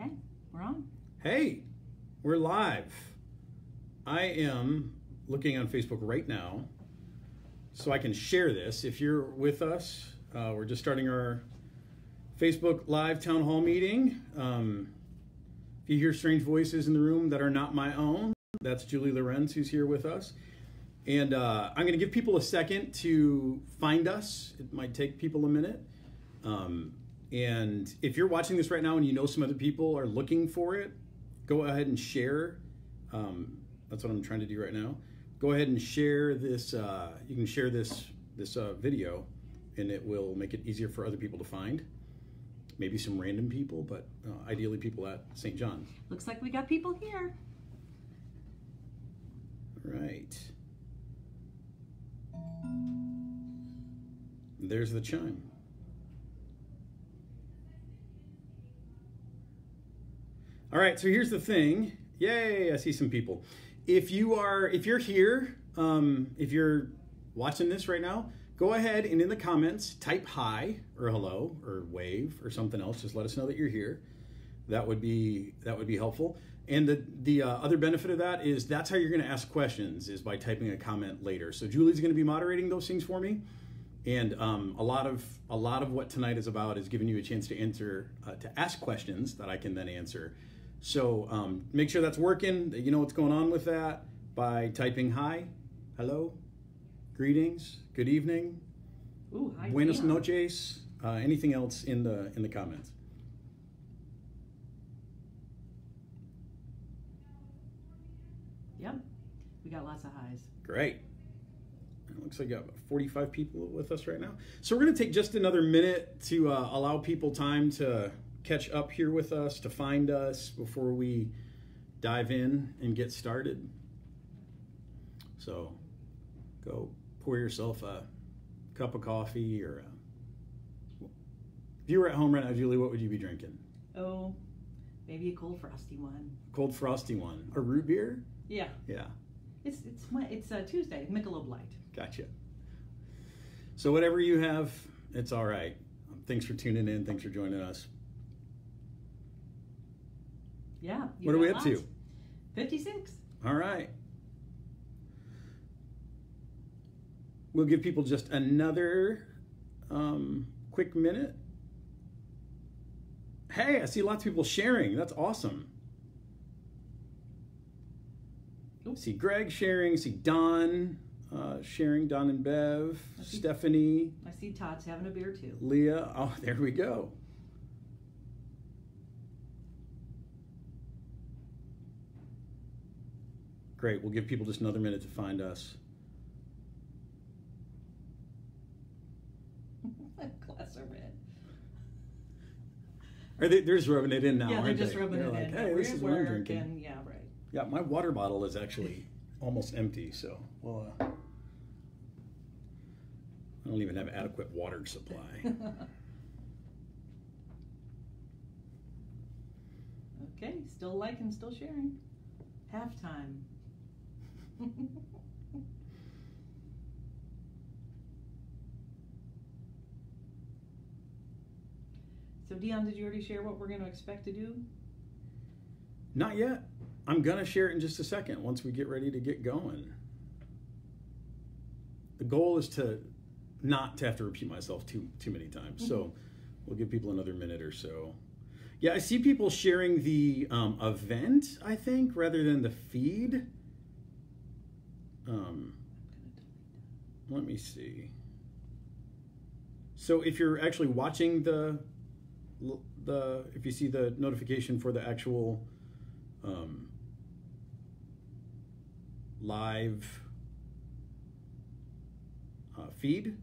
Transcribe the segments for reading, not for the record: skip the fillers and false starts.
Okay, we're on. Hey, we're live. I am looking on Facebook right now so I can share this. If you're with us, we're just starting our Facebook Live Town Hall meeting. If you hear strange voices in the room that are not my own, that's Julie Lorenz who's here with us. And I'm going to give people a second to find us. It might take people a minute. And if you're watching this right now and you know some other people are looking for it, go ahead and share. That's what I'm trying to do right now. Go ahead and share this. You can share this video, and it will make it easier for other people to find. Maybe some random people, but ideally people at St. John's. Looks like we got people here. All right. There's the chime. All right, so here's the thing. Yay, I see some people. If you're here, if you're watching this right now, go ahead and in the comments type hi or hello or wave or something else. Just let us know that you're here. That would be helpful. And the other benefit of that is that's how you're going to ask questions, is by typing a comment later. So Julie's going to be moderating those things for me. And a lot of what tonight is about is giving you a chance to ask questions that I can then answer. So make sure that's working, that you know what's going on with that by typing hi, hello, greetings, good evening, Ooh, hi, buenas Tina. noches, anything else in the comments. Yep, we got lots of highs. Great. It looks like we got 45 people with us right now. So we're going to take just another minute to allow people time to catch up here with us, to find us before we dive in and get started. So go pour yourself a cup of coffee, or if you were at home right now, Julie, what would you be drinking? Oh, maybe a cold frosty one. Cold frosty one. A root beer? Yeah. Yeah. It's Tuesday, Michelob Light. Gotcha. So whatever you have, it's all right. Thanks for tuning in. Thanks for joining us. Yeah. What are we up to? 56. All right. We'll give people just another quick minute. Hey, I see lots of people sharing. That's awesome. Ooh. See Greg sharing. See Don sharing. Don and Bev. Stephanie. I see Todd's having a beer too. Leah. Oh, there we go. Great. We'll give people just another minute to find us. Glass of red. They're just rubbing it in now, Yeah, they're aren't just they? rubbing They're it like, in. hey, this is what I'm drinking. And, yeah, right. Yeah, my water bottle is actually almost empty, so I don't even have adequate water supply. Okay, still liking, still sharing. Halftime. So Dion, did you already share what we're going to expect to do? Not yet. I'm going to share it in just a second once we get ready to get going. The goal is to not to have to repeat myself too many times. So we'll give people another minute or so. Yeah, I see people sharing the event, I think, rather than the feed. Let me see. So if you're actually watching if you see the notification for the actual live feed,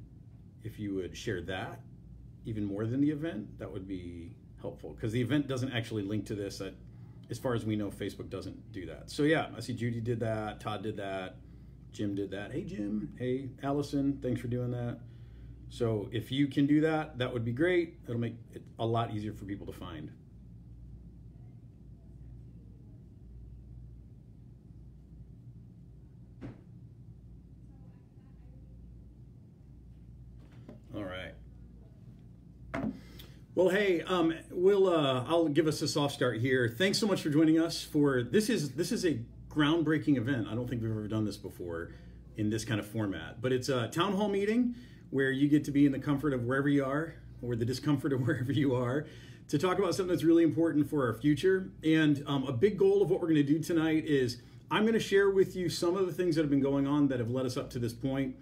if you would share that even more than the event, that would be helpful, because the event doesn't actually link to this. As far as we know, Facebook doesn't do that. So yeah, I see Judy did that, Todd did that, Jim did that. Hey Jim, hey Allison, thanks for doing that. So if you can do that, that would be great. It'll make it a lot easier for people to find. All right. Well, hey, I'll give us a soft start here. Thanks so much for joining us for this is a groundbreaking event. I don't think we've ever done this before in this kind of format, but it's a town hall meeting where you get to be in the comfort of wherever you are or the discomfort of wherever you are to talk about something that's really important for our future. And a big goal of what we're going to do tonight is I'm going to share with you some of the things that have been going on that have led us up to this point,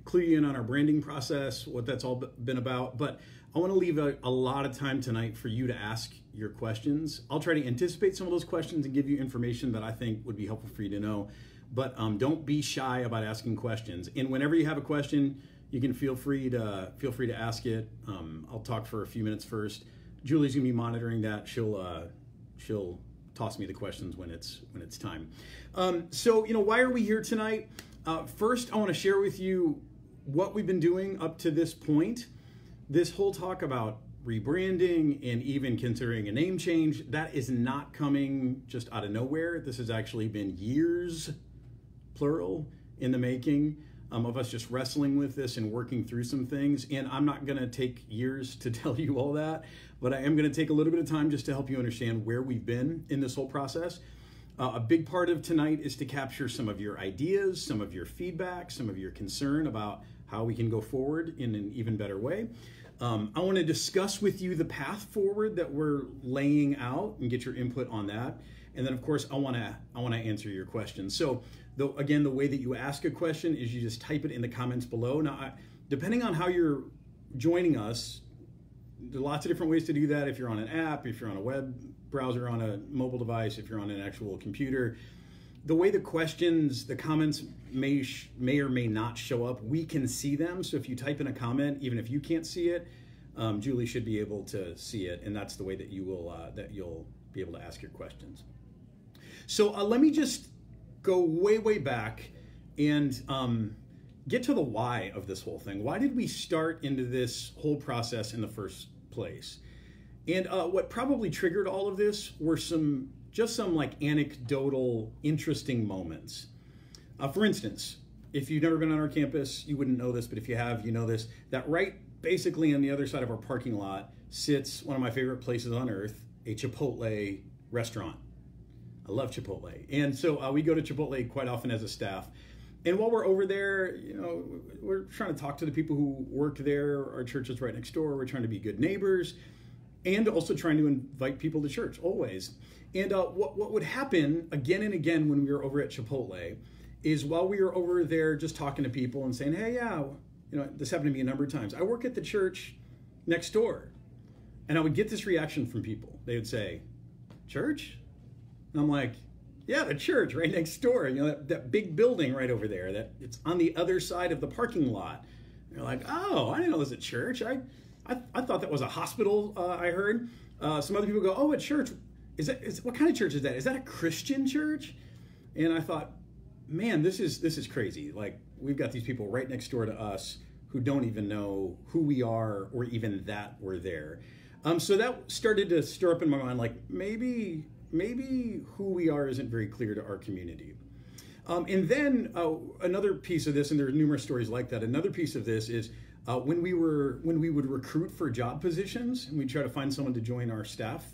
clue you in on our branding process, what that's all been about. But I want to leave a lot of time tonight for you to ask your questions. I'll try to anticipate some of those questions and give you information that I think would be helpful for you to know. But don't be shy about asking questions. And whenever you have a question, you can feel free to ask it. I'll talk for a few minutes first. Julie's gonna be monitoring that. She'll toss me the questions when it's time. So why are we here tonight? First, I want to share with you what we've been doing up to this point. This whole talk about rebranding and even considering a name change, that is not coming just out of nowhere. This has actually been years, plural, in the making of us just wrestling with this and working through some things. And I'm not going to take years to tell you all that, but I am going to take a little bit of time just to help you understand where we've been in this whole process. A big part of tonight is to capture some of your ideas, some of your feedback, some of your concern about how we can go forward in an even better way. I want to discuss with you the path forward that we're laying out and get your input on that. And then, of course, I want to answer your questions. So, again, the way that you ask a question is you just type it in the comments below. Now, depending on how you're joining us, there are lots of different ways to do that. If you're on an app, if you're on a web browser, on a mobile device, if you're on an actual computer, the way the questions, the comments may or may not show up, we can see them. So if you type in a comment, even if you can't see it, Julie should be able to see it, and that's the way that you'll be able to ask your questions. So let me just go way back and get to the why of this whole thing. Why did we start into this whole process in the first place? And what probably triggered all of this were some like anecdotal, interesting moments. For instance, if you've never been on our campus, you wouldn't know this, but if you have, you know this, that right basically on the other side of our parking lot sits one of my favorite places on earth, a Chipotle restaurant. I love Chipotle. And so we go to Chipotle quite often as a staff. And while we're over there, we're trying to talk to the people who work there. Our church is right next door. We're trying to be good neighbors and also trying to invite people to church, always. And what would happen again and again when we were over at Chipotle is while we were over there just talking to people and saying, hey, yeah, this happened to me a number of times. I work at the church next door. And I would get this reaction from people. They would say, church? And I'm like, yeah, the church right next door. That big building right over there, that it's on the other side of the parking lot. And they're like, oh, I didn't know it was a church. I thought that was a hospital, I heard. Some other people go, oh, a church. What kind of church is that? Is that a Christian church? And I thought, man, this is crazy. Like, we've got these people right next door to us who don't even know who we are or even that we're there. So that started to stir up in my mind, like maybe who we are isn't very clear to our community. And then another piece of this, and there are numerous stories like that, another piece of this is when we would recruit for job positions, and we'd try to find someone to join our staff,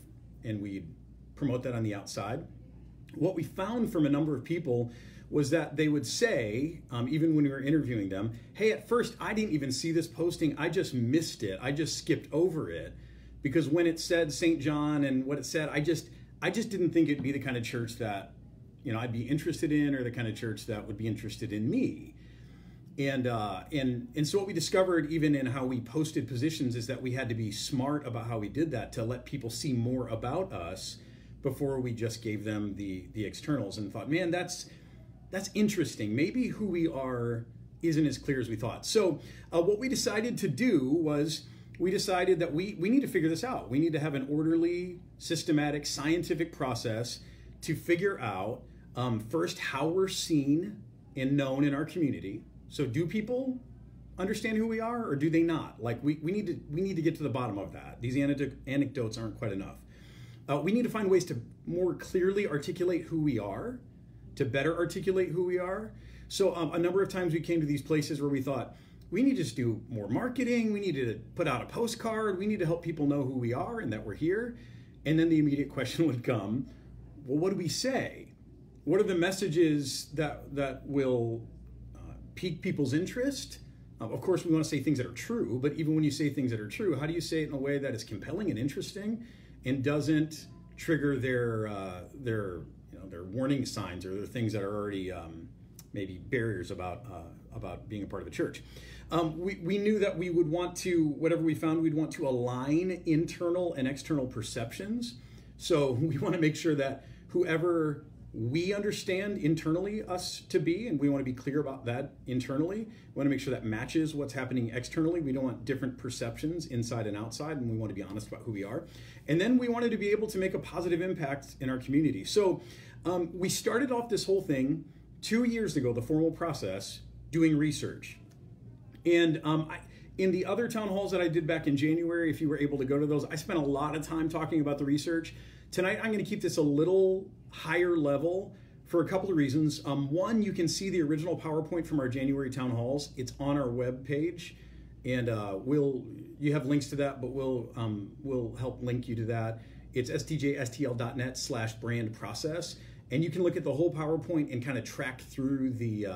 and we'd promote that on the outside. What we found from a number of people was that they would say, even when we were interviewing them, hey, at first I didn't even see this posting, I just missed it, I just skipped over it, because when it said St. John and what it said, I just didn't think it'd be the kind of church that I'd be interested in, or the kind of church that would be interested in me. And so what we discovered even in how we posted positions is that we had to be smart about how we did that to let people see more about us before we just gave them the externals, and thought, man, that's interesting. Maybe who we are isn't as clear as we thought. So what we decided to do was we decided that we need to figure this out. We need to have an orderly, systematic, scientific process to figure out first how we're seen and known in our community. So do people understand who we are, or do they not? Like we need to get to the bottom of that. These anecdotes aren't quite enough. We need to find ways to more clearly articulate who we are, to better articulate who we are. So a number of times we came to these places where we thought, we need to just do more marketing. We need to put out a postcard. We need to help people know who we are and that we're here. And then the immediate question would come, well, what do we say? What are the messages that will pique people's interest? Of course, we want to say things that are true, but even when you say things that are true, how do you say it in a way that is compelling and interesting and doesn't trigger their warning signs or their things that are already maybe barriers about being a part of a church? We knew that we would want to, whatever we found, we'd want to align internal and external perceptions. So we want to make sure that whoever we understand internally us to be, and we want to be clear about that internally, we want to make sure that matches what's happening externally. We don't want different perceptions inside and outside, and we want to be honest about who we are. And then we wanted to be able to make a positive impact in our community. So we started off this whole thing 2 years ago, the formal process, doing research. And in the other town halls that I did back in January, if you were able to go to those, I spent a lot of time talking about the research. Tonight, I'm going to keep this a little higher level for a couple of reasons. One, you can see the original PowerPoint from our January town halls. It's on our web page, and you have links to that, but we'll help link you to that. It's stjstl.net/brand process, and you can look at the whole PowerPoint and kind of track through the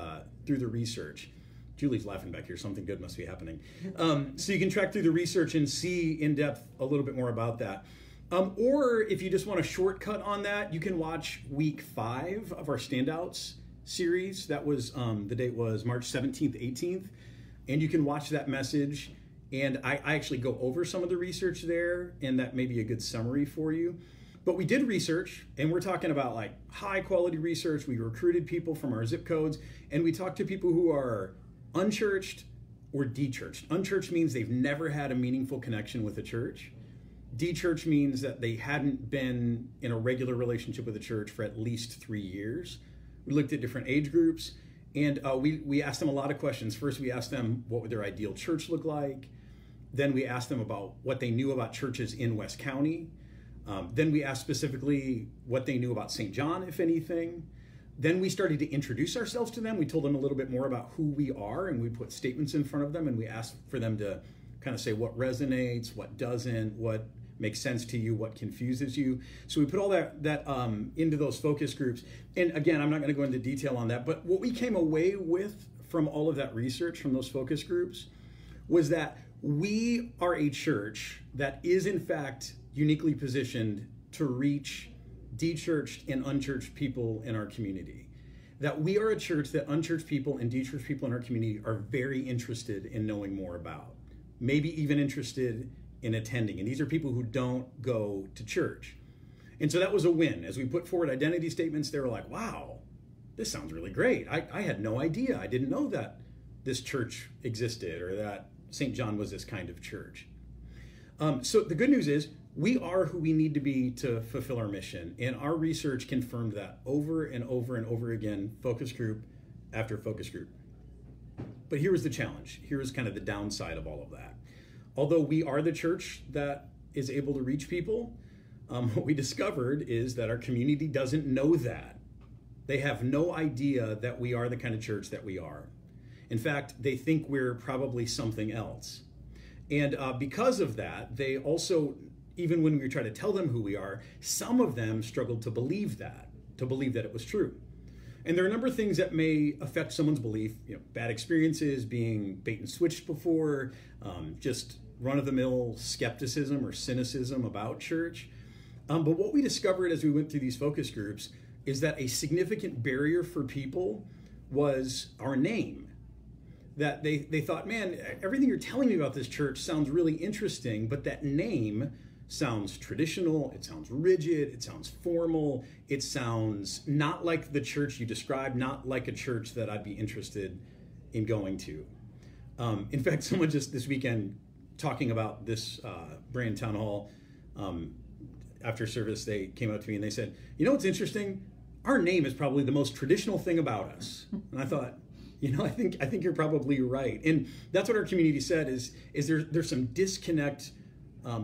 research. Julie's laughing back here. Something good must be happening. So you can track through the research and see in depth a little bit more about that. Or if you just want a shortcut on that, you can watch week 5 of our Standouts series. That was, the date was March 17th, 18th. And you can watch that message. And I actually go over some of the research there, and that may be a good summary for you. But we did research, and we're talking about like high quality research. We recruited people from our zip codes, and we talked to people who are unchurched or dechurched. Unchurched means they've never had a meaningful connection with a church. Dechurched means that they hadn't been in a regular relationship with a church for at least 3 years. We looked at different age groups, and we asked them a lot of questions. First, we asked them what would their ideal church look like. Then we asked them about what they knew about churches in West County. Then we asked specifically what they knew about St. John, if anything. Then we started to introduce ourselves to them. We told them a little bit more about who we are, and we put statements in front of them, and we asked for them to kind of say what resonates, what doesn't, what makes sense to you, what confuses you. So we put all that into those focus groups. And again, I'm not going to go into detail on that, but what we came away with from all of that research, from those focus groups, was that we are a church that is in fact uniquely positioned to reach dechurched and unchurched people in our community. That we are a church that unchurched people and dechurched people in our community are very interested in knowing more about, maybe even interested in attending. And these are people who don't go to church. And so that was a win. As we put forward identity statements, they were like, wow, this sounds really great. I had no idea. I didn't know that this church existed or that St. John was this kind of church. So the good news is we are who we need to be to fulfill our mission. And our research confirmed that over and over and over again, focus group after focus group. But here was the challenge. Here was kind of the downside of all of that. Although we are the church that is able to reach people, what we discovered is that our community doesn't know that. They have no idea that we are the kind of church that we are. In fact, they think we're probably something else. And because of that, they also, even when we try to tell them who we are, some of them struggled to believe that it was true. And there are a number of things that may affect someone's belief, bad experiences, being bait and switched before, just run-of-the-mill skepticism or cynicism about church. But what we discovered as we went through these focus groups is that a significant barrier for people was our name. That they thought, man, everything you're telling me about this church sounds really interesting, but that name sounds traditional, it sounds rigid, it sounds formal, it sounds not like the church you described, not like a church that I'd be interested in going to. In fact, someone just this weekend talking about this brand town hall, after service, they came up to me and they said, what's interesting? Our name is probably the most traditional thing about us. And I thought, I think you're probably right. And that's what our community said is there's some disconnect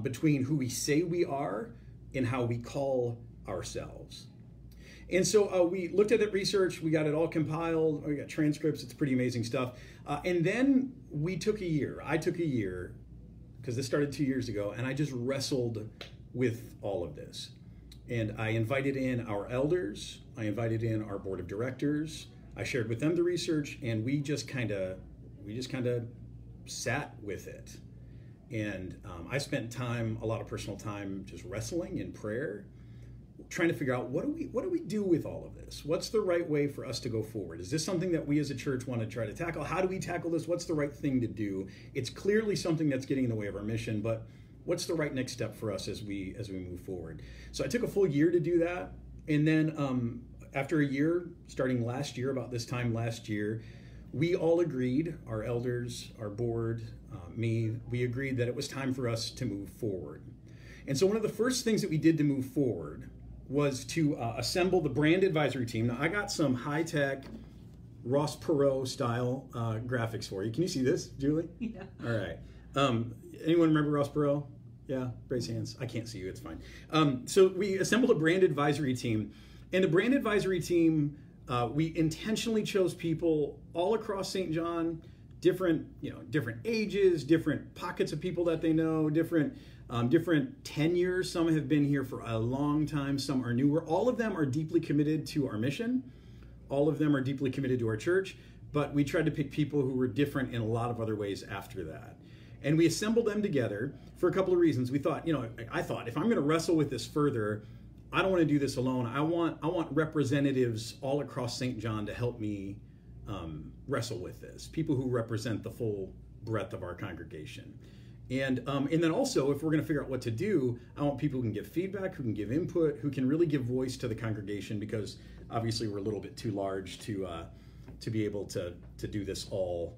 between who we say we are and how we call ourselves. And so we looked at that research, we got it all compiled, we got transcripts, it's pretty amazing stuff. And then we took a year. I took a year, because this started 2 years ago, and I just wrestled with all of this. And I invited in our elders. I invited in our board of directors. I shared with them the research, and we just kind of sat with it. And I spent a lot of personal time, just wrestling in prayer, trying to figure out what do we do with all of this? What's the right way for us to go forward? Is this something that we as a church want to try to tackle? How do we tackle this? What's the right thing to do? It's clearly something that's getting in the way of our mission, but what's the right next step for us as we move forward? So I took a full year to do that, and then after a year, starting last year, about this time last year, we all agreed, our elders, our board, we agreed that it was time for us to move forward. And so one of the first things that we did to move forward was to assemble the brand advisory team. Now, I got some high-tech Ross Perot style graphics for you. Can you see this, Julie? Yeah. All right. Anyone remember Ross Perot? Yeah, raise hands. I can't see you, it's fine. So we assembled a brand advisory team. And the brand advisory team, we intentionally chose people all across St. John, different ages, different pockets of people that they know, different tenures. Some have been here for a long time, some are newer. All of them are deeply committed to our mission. All of them are deeply committed to our church, but we tried to pick people who were different in a lot of other ways after that. And we assembled them together for a couple of reasons. We thought, I thought, if I'm going to wrestle with this further, I don't want to do this alone. I want representatives all across St. John to help me wrestle with this. People who represent the full breadth of our congregation. And then also, if we're going to figure out what to do, I want people who can give feedback, who can give input, who can really give voice to the congregation, because obviously we're a little bit too large to be able to do this all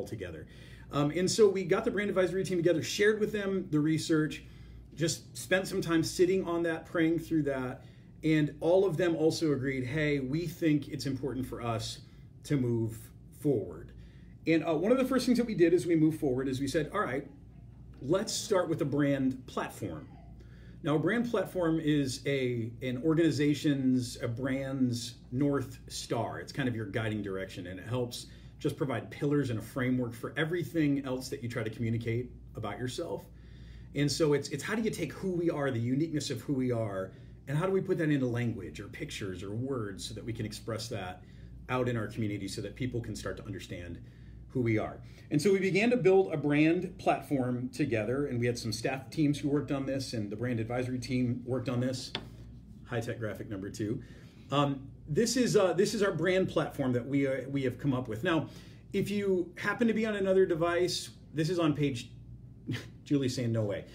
together. And so we got the brand advisory team together, shared with them the research, just spent some time sitting on that, praying through that, and all of them also agreed, hey, we think it's important for us to move forward. And one of the first things that we did as we moved forward is we said, all right, let's start with a brand platform. Now, a brand platform is a brand's North Star. It's kind of your guiding direction, and it helps just provide pillars and a framework for everything else that you try to communicate about yourself. And so it's how do you take who we are, the uniqueness of who we are, and how do we put that into language or pictures or words so that we can express that out in our community so that people can start to understand who we are. And so we began to build a brand platform together, and we had some staff teams who worked on this, and the brand advisory team worked on this. High-tech graphic number 2. This is our brand platform that we have come up with. Now, if you happen to be on another device, this is on page, Julie's saying no way,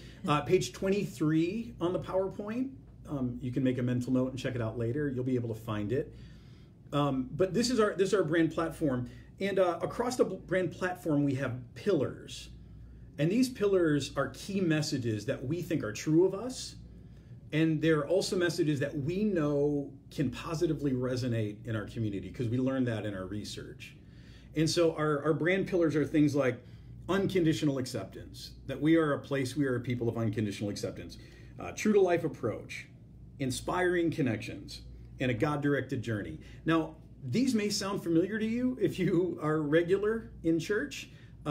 page 23 on the PowerPoint. You can make a mental note and check it out later. You'll be able to find it. But this is our brand platform. And across the brand platform, we have pillars. And these pillars are key messages that we think are true of us. And they're also messages that we know can positively resonate in our community, because we learned that in our research. And so our brand pillars are things like unconditional acceptance, that we are a place, we are a people of unconditional acceptance, true to life approach, inspiring connections, and a God-directed journey. Now, these may sound familiar to you if you are regular in church,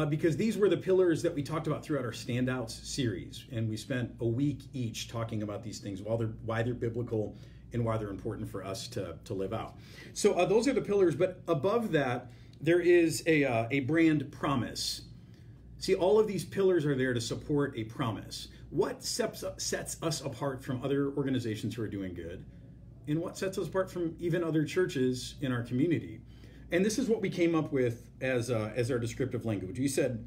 because these were the pillars that we talked about throughout our Standouts series. And we spent a week each talking about these things, why they're biblical and why they're important for us to live out. So those are the pillars, but above that, there is a brand promise. See, all of these pillars are there to support a promise. What sets us apart from other organizations who are doing good? And what sets us apart from even other churches in our community? And this is what we came up with as our descriptive language. We said,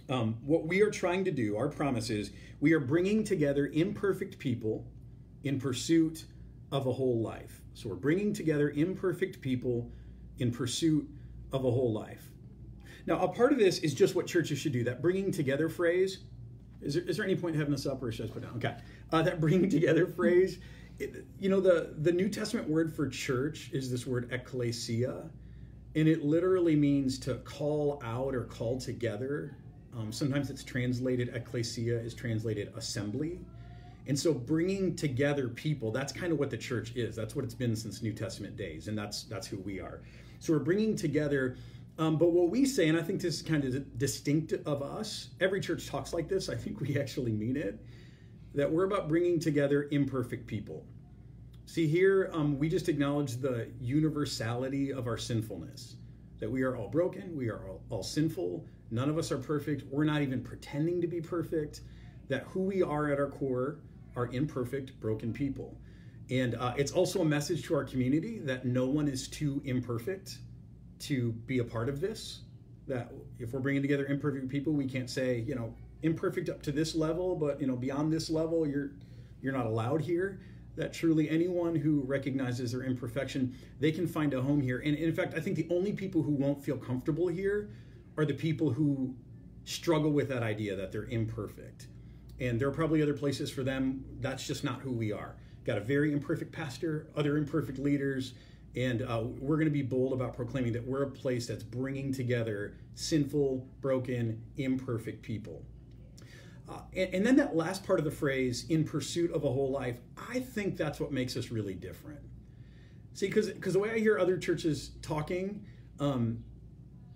what we are trying to do, our promise is, we are bringing together imperfect people in pursuit of a whole life. So we're bringing together imperfect people in pursuit of a whole life. Now, a part of this is just what churches should do. That bringing together phrase, is there any point in having this up, or should I just put it down? Okay. That bringing together phrase, the New Testament word for church is this word ekklesia, and it literally means to call out or call together. Sometimes it's translated, ekklesia is translated assembly. And so bringing together people, that's kind of what the church is. That's what it's been since New Testament days, and that's who we are. So we're bringing together But what we say, and I think this is kind of distinct of us, every church talks like this, I think we actually mean it, that we're about bringing together imperfect people. See, here we just acknowledge the universality of our sinfulness, that we are all broken, we are all sinful, none of us are perfect, we're not even pretending to be perfect, that who we are at our core are imperfect, broken people. And it's also a message to our community that no one is too imperfect to be a part of this, that if we're bringing together imperfect people, we can't say, imperfect up to this level, but, beyond this level, you're not allowed here. That truly anyone who recognizes their imperfection, they can find a home here. And in fact, I think the only people who won't feel comfortable here are the people who struggle with that idea that they're imperfect. And there are probably other places for them. That's just not who we are. Got a very imperfect pastor, other imperfect leaders, and we're going to be bold about proclaiming that we're a place that's bringing together sinful, broken, imperfect people. And then that last part of the phrase, in pursuit of a whole life, I think that's what makes us really different. See, because the way I hear other churches talking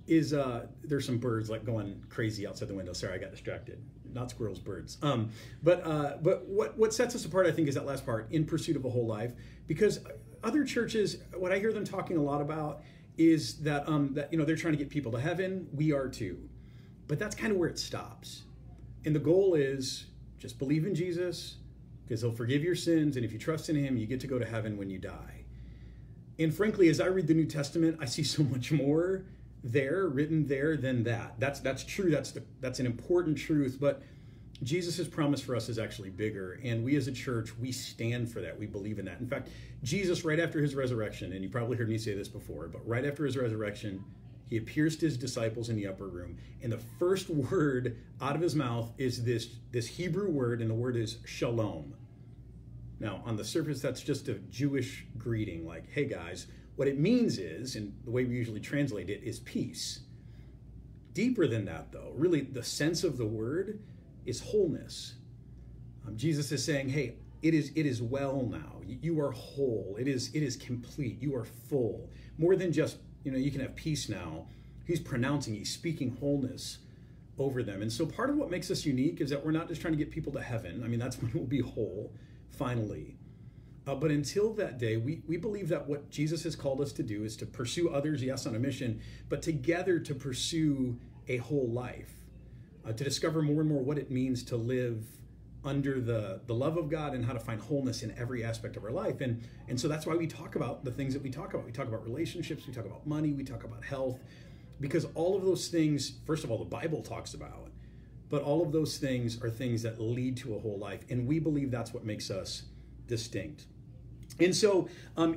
is there's some birds like going crazy outside the window. Sorry, I got distracted. Not squirrels, birds. But what sets us apart, I think, is that last part, in pursuit of a whole life. Because other churches, what I hear them talking a lot about is that they're trying to get people to heaven. We are too. But that's kind of where it stops. And the goal is just believe in Jesus, because he'll forgive your sins. And if you trust in him, you get to go to heaven when you die. And frankly, as I read the New Testament, I see so much more there, written there, than that. That's true. That's an important truth. But Jesus' promise for us is actually bigger. And we as a church, we stand for that. We believe in that. In fact, Jesus, right after his resurrection, and you probably heard me say this before, but right after his resurrection, he appears to his disciples in the upper room, and the first word out of his mouth is this Hebrew word, and the word is shalom. Now, on the surface, that's just a Jewish greeting, like, hey guys. What it means is, and the way we usually translate it, is peace. Deeper than that, though, really the sense of the word is wholeness. Jesus is saying, hey, it is well now. You are whole. It is complete. You are full. More than just, you can have peace now. He's speaking wholeness over them. And so part of what makes us unique is that we're not just trying to get people to heaven. I mean, that's when we'll be whole, finally. But until that day, we believe that what Jesus has called us to do is to pursue others, yes, on a mission, but together to pursue a whole life, to discover more and more what it means to live under the love of God and how to find wholeness in every aspect of our life. And so that's why we talk about the things that we talk about. We talk about relationships, we talk about money, we talk about health, because all of those things, first of all, the Bible talks about, but all of those things are things that lead to a whole life. And we believe that's what makes us distinct. And so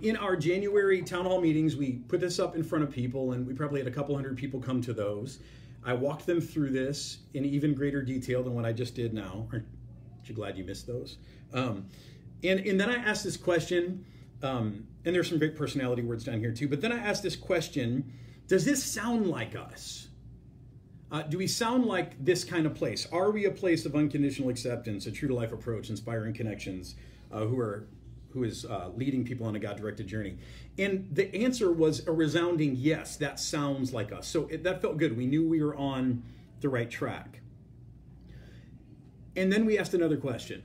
in our January town hall meetings, we put this up in front of people, and we probably had a couple hundred people come to those. I walked them through this in even greater detail than what I just did now. Aren't you glad you missed those? And then I asked this question, and there's some great personality words down here too, but then I asked this question, does this sound like us? Do we sound like this kind of place? Are we a place of unconditional acceptance, a true-to-life approach, inspiring connections, who is leading people on a God-directed journey? And the answer was a resounding yes, that sounds like us. So that felt good. We knew we were on the right track. And then we asked another question.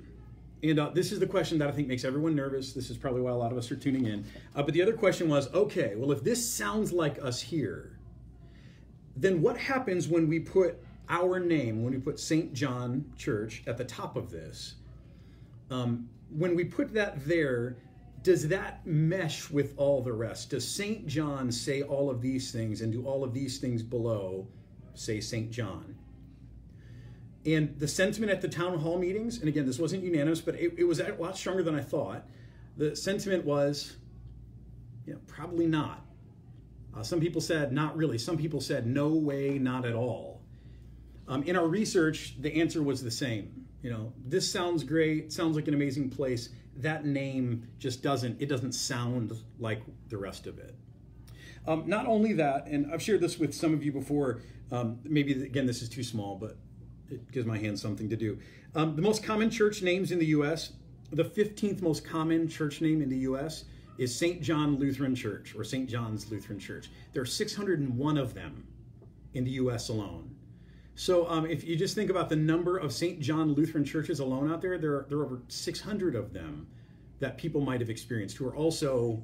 And this is the question that I think makes everyone nervous. This is probably why a lot of us are tuning in. But the other question was, okay, well, if this sounds like us here, then what happens when we put our name, when we put St. John Church at the top of this? When we put that there, does that mesh with all the rest? Does St. John say all of these things, and do all of these things below say St. John? And the sentiment at the town hall meetings, and again, this wasn't unanimous, but it was a lot stronger than I thought. The sentiment was, probably not. Some people said, not really. Some people said, no way, not at all. In our research, the answer was the same. This sounds great, sounds like an amazing place. That name just doesn't sound like the rest of it. Not only that, and I've shared this with some of you before, maybe, again, this is too small, but it gives my hands something to do. The most common church names in the U.S., the 15th most common church name in the U.S. is St. John Lutheran Church, or St. John's Lutheran Church. There are 601 of them in the U.S. alone. So if you just think about the number of St. John Lutheran churches alone out there, there are over 600 of them that people might have experienced, who are also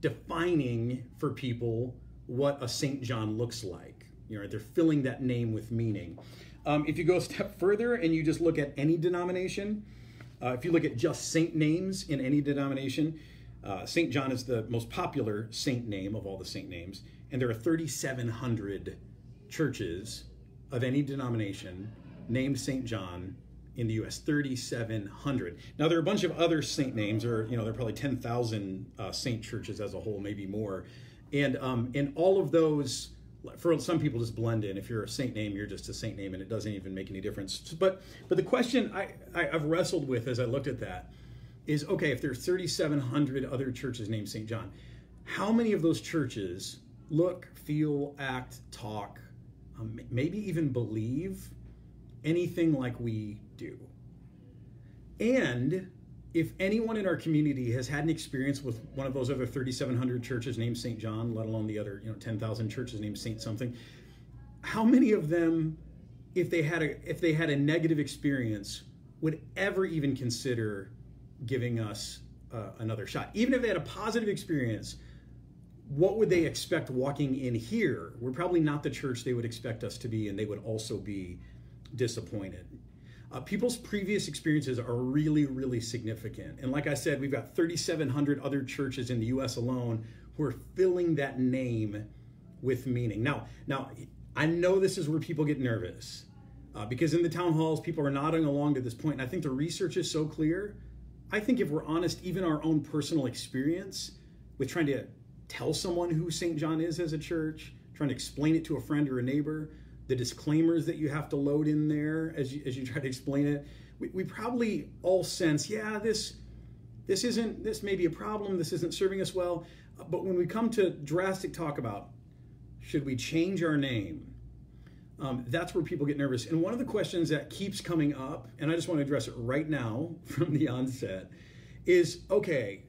defining for people what a St. John looks like. You know, they're filling that name with meaning. If you go a step further and you just look at any denomination, if you look at just saint names in any denomination, St. John is the most popular saint name of all the saint names, and there are 3,700 churches of any denomination named St. John in the U.S. 3,700. Now there are a bunch of other saint names, or there are probably 10,000 saint churches as a whole, maybe more, and all of those, for some people, just blend in. If you're a saint name, you're just a saint name, and it doesn't even make any difference. But the question I've wrestled with as I looked at that is, okay, if there's 3,700 other churches named St. John, how many of those churches look, feel, act, talk, maybe even believe anything like we do? And if anyone in our community has had an experience with one of those other 3,700 churches named St. John, let alone the other 10,000 churches named Saint something, how many of them, if they had a negative experience, would ever even consider giving us another shot? Even if they had a positive experience, what would they expect walking in here? We're probably not the church they would expect us to be, and they would also be disappointed. People's previous experiences are really, really significant. And like I said, we've got 3,700 other churches in the U.S. alone who are filling that name with meaning. Now, I know this is where people get nervous because in the town halls, people are nodding along to this point, and I think the research is so clear. I think if we're honest, even our own personal experience with trying to tell someone who St. John is as a church, trying to explain it to a friend or a neighbor, the disclaimers that you have to load in there as you try to explain it, we probably all sense, yeah, this may be a problem, this isn't serving us well. But when we come to drastic talk about, should we change our name? That's where people get nervous. And one of the questions that keeps coming up, and I just want to address it right now from the onset, is, okay,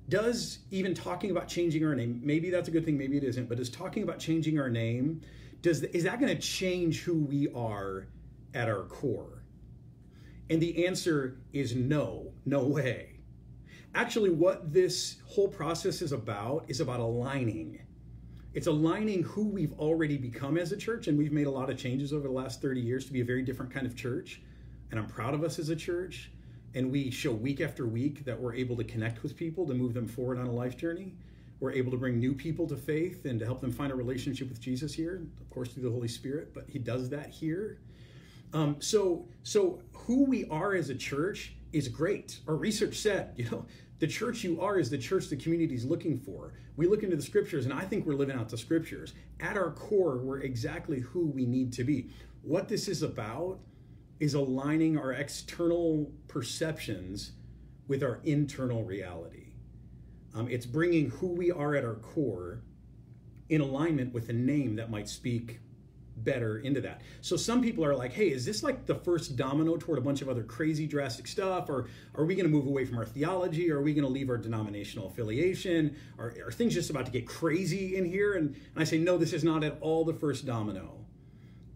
does even talking about changing our name, maybe that's a good thing, maybe it isn't, but is talking about changing our name, is that going to change who we are at our core? And the answer is no way. Actually, what this whole process is about aligning. It's aligning who we've already become as a church, and we've made a lot of changes over the last 30 years to be a very different kind of church, and I'm proud of us as a church, and we show week after week that we're able to connect with people to move them forward on a life journey. We're able to bring new people to faith and to help them find a relationship with Jesus here, of course, through the Holy Spirit, but he does that here. So who we are as a church is great. Our research said, the church you are is the church the community is looking for. We look into the scriptures, and I think we're living out the scriptures. At our core, we're exactly who we need to be. What this is about is aligning our external perceptions with our internal reality. It's bringing who we are at our core in alignment with a name that might speak better into that. So some people are like, hey, is this like the first domino toward a bunch of other crazy drastic stuff? Or are we going to move away from our theology? Or are we going to leave our denominational affiliation? Are things just about to get crazy in here? And I say, no, this is not at all the first domino.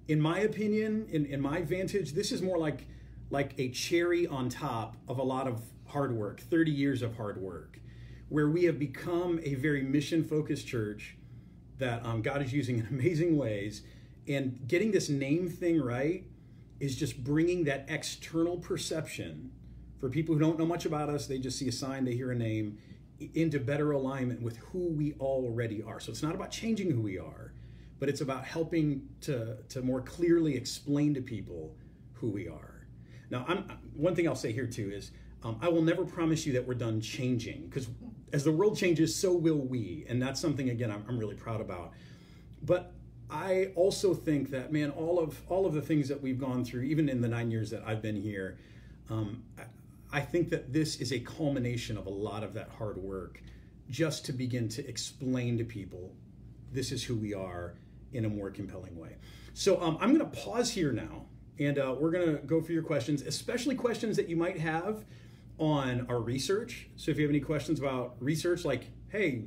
In my opinion, in my vantage, this is more like a cherry on top of a lot of hard work, 30 years of hard work, where we have become a very mission-focused church that God is using in amazing ways. And getting this name thing right is just bringing that external perception for people who don't know much about us. They just see a sign, they hear a name, into better alignment with who we already are. So it's not about changing who we are, but it's about helping to more clearly explain to people who we are. Now, one thing I'll say here too is I will never promise you that we're done changing, because as the world changes, so will we. And that's something, again, I'm really proud about. But I also think that, man, all of the things that we've gone through, even in the 9 years that I've been here, I think that this is a culmination of a lot of that hard work, just to begin to explain to people, this is who we are in a more compelling way. So I'm going to pause here now, and we're going to go for your questions, especially questions that you might have on our research. So if you have any questions about research, like hey,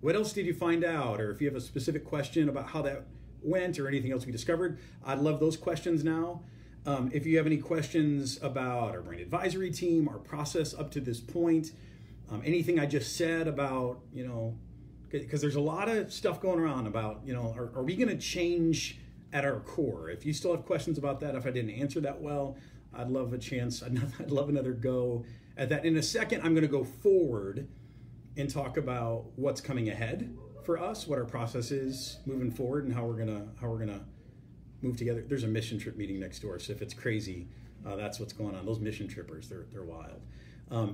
what else did you find out? Or if you have a specific question about how that went or anything else we discovered, I'd love those questions now. If you have any questions about our brand advisory team, our process up to this point, anything I just said about, because there's a lot of stuff going around about, are we going to change at our core? If you still have questions about that, if I didn't answer that well, I'd love a chance. I'd love another go at that. In a second, I'm going to go forward and talk about what's coming ahead for us, what our process is moving forward, and how we're gonna move together. There's a mission trip meeting next door, so if it's crazy, that's what's going on. Those mission trippers, they're wild.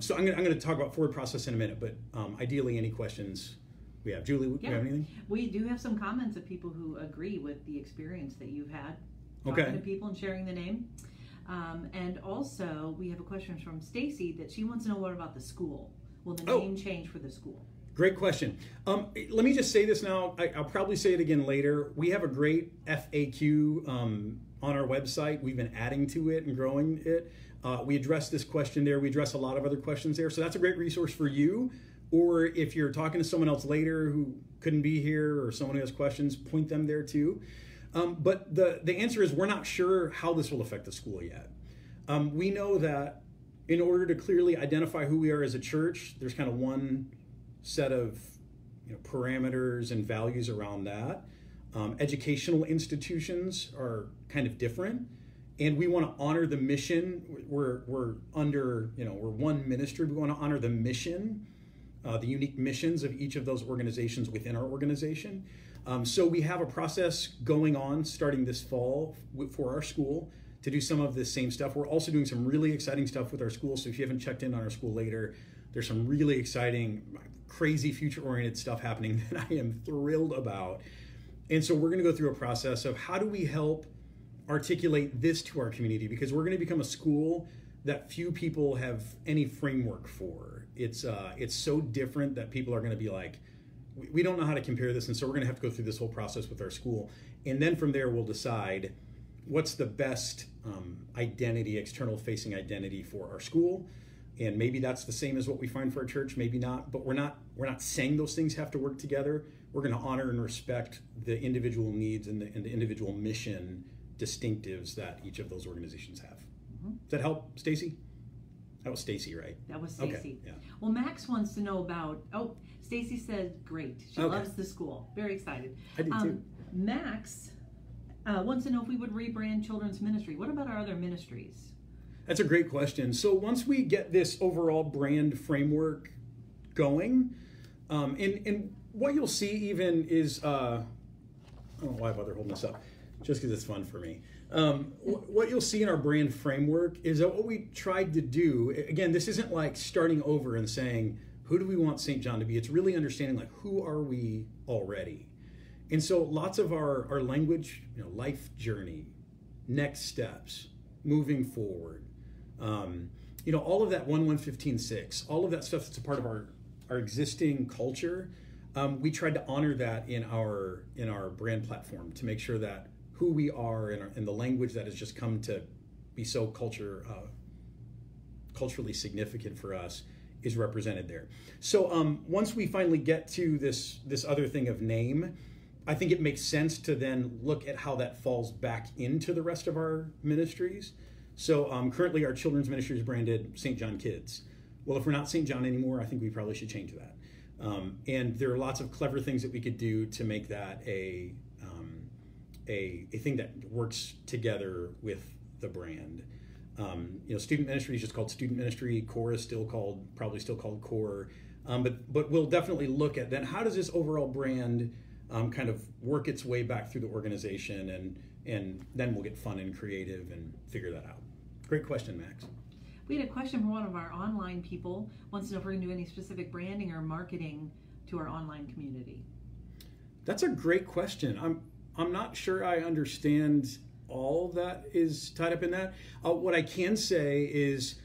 So I'm gonna talk about forward process in a minute, but ideally, any questions we have. Julie, do you have anything? We do have some comments of people who agree with the experience that you've had talking to people and sharing the name. And also, we have a question from Stacy that she wants to know what about the school. Will the name change for the school? Great question. Let me just say this now. I'll probably say it again later. We have a great FAQ on our website. We've been adding to it and growing it. We address this question there. We address a lot of other questions there. So that's a great resource for you. Or if you're talking to someone else later who couldn't be here or someone who has questions, point them there too. But the answer is we're not sure how this will affect the school yet. We know that in order to clearly identify who we are as a church, there's kind of one set of parameters and values around that. Educational institutions are kind of different, and we want to honor the mission. We're under, we're one ministry. We want to honor the mission, the unique missions of each of those organizations within our organization. So we have a process going on starting this fall for our school to do some of this same stuff. We're also doing some really exciting stuff with our school. So if you haven't checked in on our school later, there's some really exciting, crazy future-oriented stuff happening that I am thrilled about. And so we're going to go through a process of how do we help articulate this to our community, because we're going to become a school that few people have any framework for. It's so different that people are going to be like, we don't know how to compare this, and so we're going to have to go through this whole process with our school. And then from there, we'll decide what's the best identity, external-facing identity for our school. And maybe that's the same as what we find for our church, maybe not. But we're not saying those things have to work together. We're going to honor and respect the individual needs and the individual mission distinctives that each of those organizations have. Mm-hmm. Does that help, Stacy? That was Stacy, right? That was Stacy. Okay, yeah. Well, Max wants to know about, Stacy said great. She loves the school. Very excited. I do too. Max wants to know if we would rebrand children's ministry. What about our other ministries? That's a great question. So once we get this overall brand framework going, and what you'll see even is, I don't know why I bother holding this up, just because it's fun for me. What you'll see in our brand framework is that what we tried to do, again, this isn't like starting over and saying, who do we want St. John to be? It's really understanding like, who are we already? And so lots of our language, life journey, next steps, moving forward, all of that 1:1:15:6, all of that stuff that's a part of our existing culture, we tried to honor that in our brand platform to make sure that who we are and the language that has just come to be so culturally significant for us is represented there. So once we finally get to this other thing of name, I think it makes sense to then look at how that falls back into the rest of our ministries. So currently our children's ministry is branded St. John Kids. Well, if we're not St. John anymore, I think we probably should change that. And there are lots of clever things that we could do to make that a thing that works together with the brand. Student ministry is just called student ministry. Core is probably still called core. But we'll definitely look at then how does this overall brand kind of work its way back through the organization, and then we'll get fun and creative and figure that out. Great question, Max. We had a question from one of our online people. Wants to know if we're going to do any specific branding or marketing to our online community. That's a great question. I'm not sure I understand all that is tied up in that. What I can say is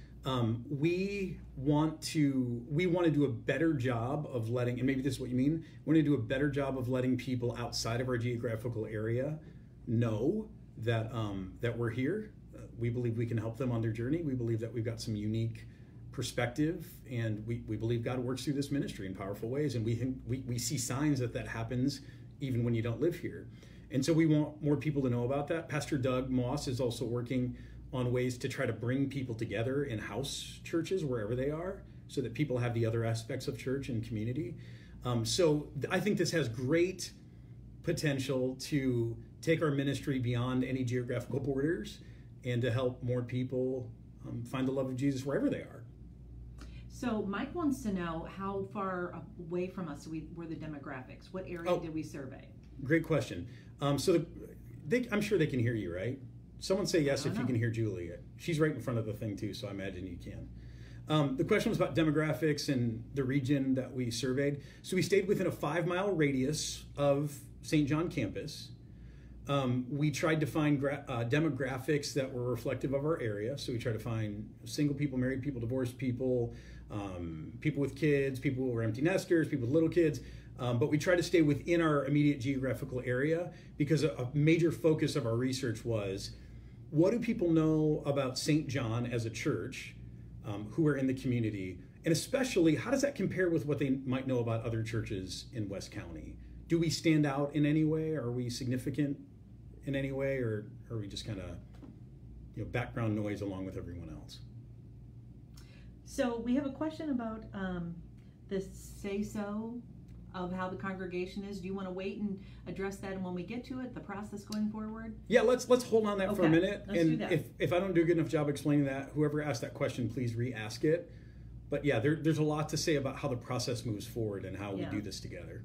we want to do a better job of letting, and maybe this is what you mean, we want to do a better job of letting people outside of our geographical area know that we're here. We believe we can help them on their journey. We believe that we've got some unique perspective, and we believe God works through this ministry in powerful ways, and we see signs that happens even when you don't live here. And so we want more people to know about that. Pastor Doug Moss is also working on ways to try to bring people together in house churches wherever they are, so that people have the other aspects of church and community. So I think this has great potential to take our ministry beyond any geographical borders and to help more people find the love of Jesus wherever they are. So Mike wants to know, how far away from us were the demographics? What area did we survey? Great question. I'm sure they can hear you, right? Someone say yes if you can hear Julie. She's right in front of the thing too, so I imagine you can. The question was about demographics and the region that we surveyed. So we stayed within a 5-mile radius of St. John campus. We tried to find demographics that were reflective of our area. So we tried to find single people, married people, divorced people, people with kids, people who were empty nesters, people with little kids. But we tried to stay within our immediate geographical area, because a major focus of our research was, what do people know about St. John as a church who are in the community? And especially, how does that compare with what they might know about other churches in West County? Do we stand out in any way? Are we significant in any way? Or are we just kind of background noise along with everyone else? So we have a question about the say-so of how the congregation is. Do you want to wait and address that, and when we get to it, the process going forward? Yeah, let's hold on that for a minute. Let's do that. If I don't do a good enough job explaining that, whoever asked that question, please re-ask it. But yeah, there's a lot to say about how the process moves forward and how we do this together.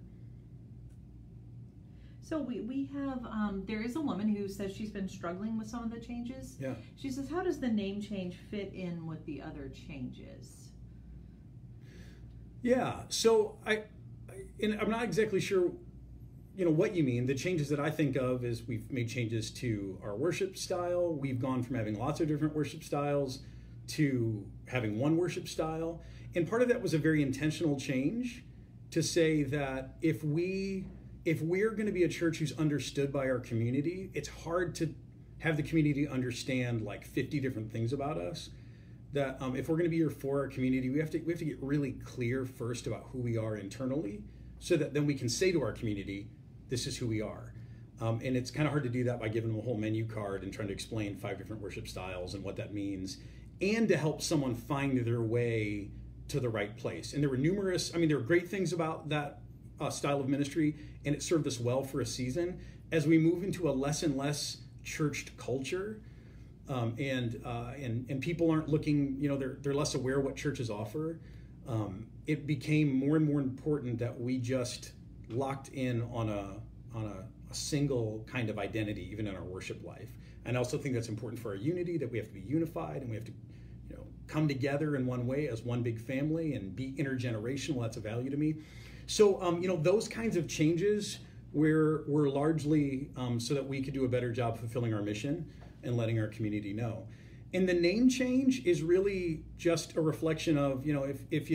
So we have, there is a woman who says she's been struggling with some of the changes. Yeah. She says, how does the name change fit in with the other changes? Yeah, so I'm not exactly sure, what you mean. The changes that I think of is we've made changes to our worship style. We've gone from having lots of different worship styles to having one worship style. And part of that was a very intentional change to say that if we're going to be a church who's understood by our community, it's hard to have the community understand like 50 different things about us. That if we're going to be here for our community, we have to get really clear first about who we are internally, so that then we can say to our community, this is who we are. And it's kind of hard to do that by giving them a whole menu card and trying to explain 5 different worship styles and what that means, and to help someone find their way to the right place. And there were great things about that style of ministry, and it served us well for a season. As we move into a less and less churched culture, and people aren't looking, they're less aware of what churches offer. It became more and more important that we just locked in on a single kind of identity, even in our worship life. And I also think that's important for our unity, that we have to be unified and we have to, come together in one way as one big family and be intergenerational. That's a value to me. So, those kinds of changes were largely so that we could do a better job fulfilling our mission and letting our community know. And the name change is really just a reflection of, if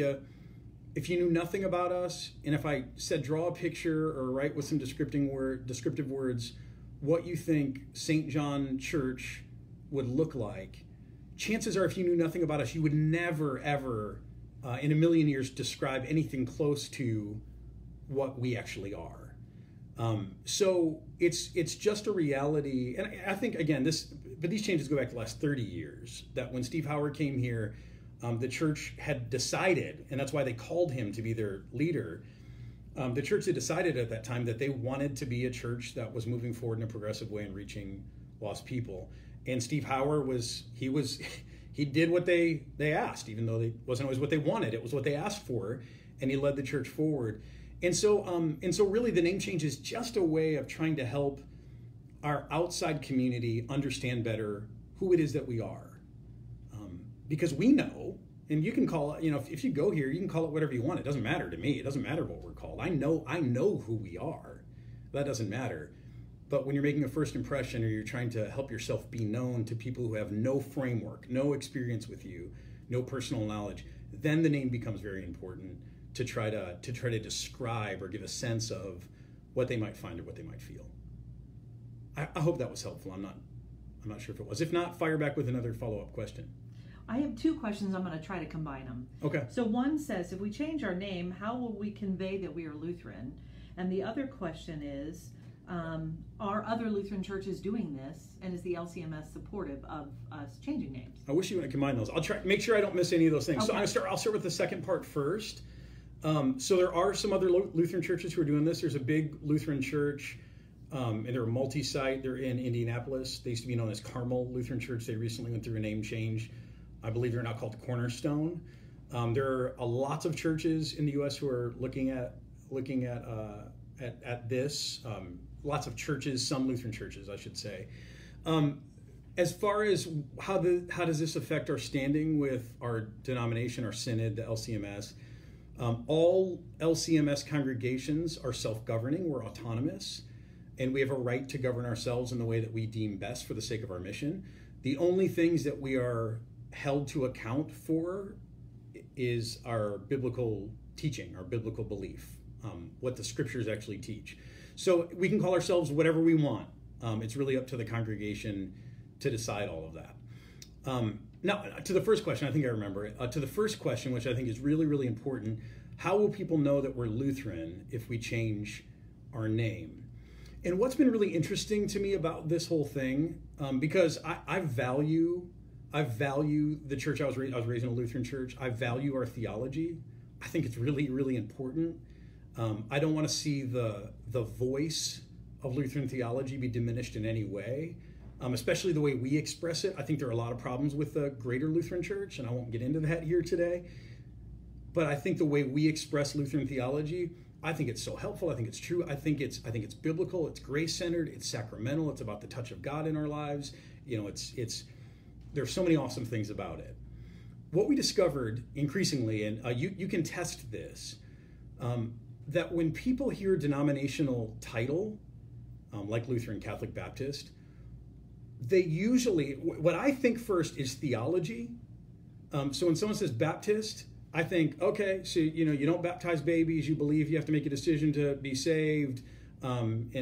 you knew nothing about us, and if I said draw a picture or write with some descriptive words what you think St. John Church would look like, chances are if you knew nothing about us, you would never, ever in a million years describe anything close to what we actually are. So it's just a reality. And I think, again, but these changes go back to the last 30 years, that when Steve Howard came here, the church had decided, and that's why they called him to be their leader. The church had decided at that time that they wanted to be a church that was moving forward in a progressive way and reaching lost people. And Steve Howard he did what they asked, even though it wasn't always what they wanted. It was what they asked for, and he led the church forward. And so really the name change is just a way of trying to help our outside community understand better who it is that we are. Because we know, and you can call it, if you go here, you can call it whatever you want. It doesn't matter to me. It doesn't matter what we're called. I know who we are. That doesn't matter. But when you're making a first impression, or you're trying to help yourself be known to people who have no framework, no experience with you, no personal knowledge, then the name becomes very important to try to describe or give a sense of what they might find or what they might feel. I hope that was helpful. I'm not sure if it was. If not, fire back with another follow-up question. I have two questions. I'm going to try to combine them. Okay. So one says, if we change our name, how will we convey that we are Lutheran? And the other question is, are other Lutheran churches doing this? And is the LCMS supportive of us changing names? I wish you would combine those. I'll try make sure I don't miss any of those things. Okay. So I'll start with the second part first. So there are some other Lutheran churches who are doing this. There's a big Lutheran church, and they're a multi-site. They're in Indianapolis. They used to be known as Carmel Lutheran Church. They recently went through a name change. I believe they're now called Cornerstone. There are lots of churches in the U.S. who are looking at this. Lots of churches, some Lutheran churches, I should say. As far as how does this affect our standing with our denomination, our synod, the LCMS? All LCMS congregations are self-governing. We're autonomous, and we have a right to govern ourselves in the way that we deem best for the sake of our mission. The only things that we are held to account for is our biblical teaching, our biblical belief, what the scriptures actually teach. So we can call ourselves whatever we want. It's really up to the congregation to decide all of that. Now, to the first question, I think I remember it. To the first question, which I think is really, really important, how will people know that we're Lutheran if we change our name? And what's been really interesting to me about this whole thing, because I value the church I was raised in a Lutheran church. I value our theology. I think it's really, really important. I don't want to see the voice of Lutheran theology be diminished in any way, especially the way we express it. I think there are a lot of problems with the greater Lutheran church, and I won't get into that here today. But I think the way we express Lutheran theology, I think it's so helpful. I think it's true. I think it's biblical. It's grace-centered. It's sacramental. It's about the touch of God in our lives. You know, there's so many awesome things about it. What we discovered increasingly, and you can test this, that when people hear denominational title, like Lutheran, Catholic, Baptist, they usually, what I think first is theology. So when someone says Baptist, I think, okay, so you don't baptize babies. You believe you have to make a decision to be saved, you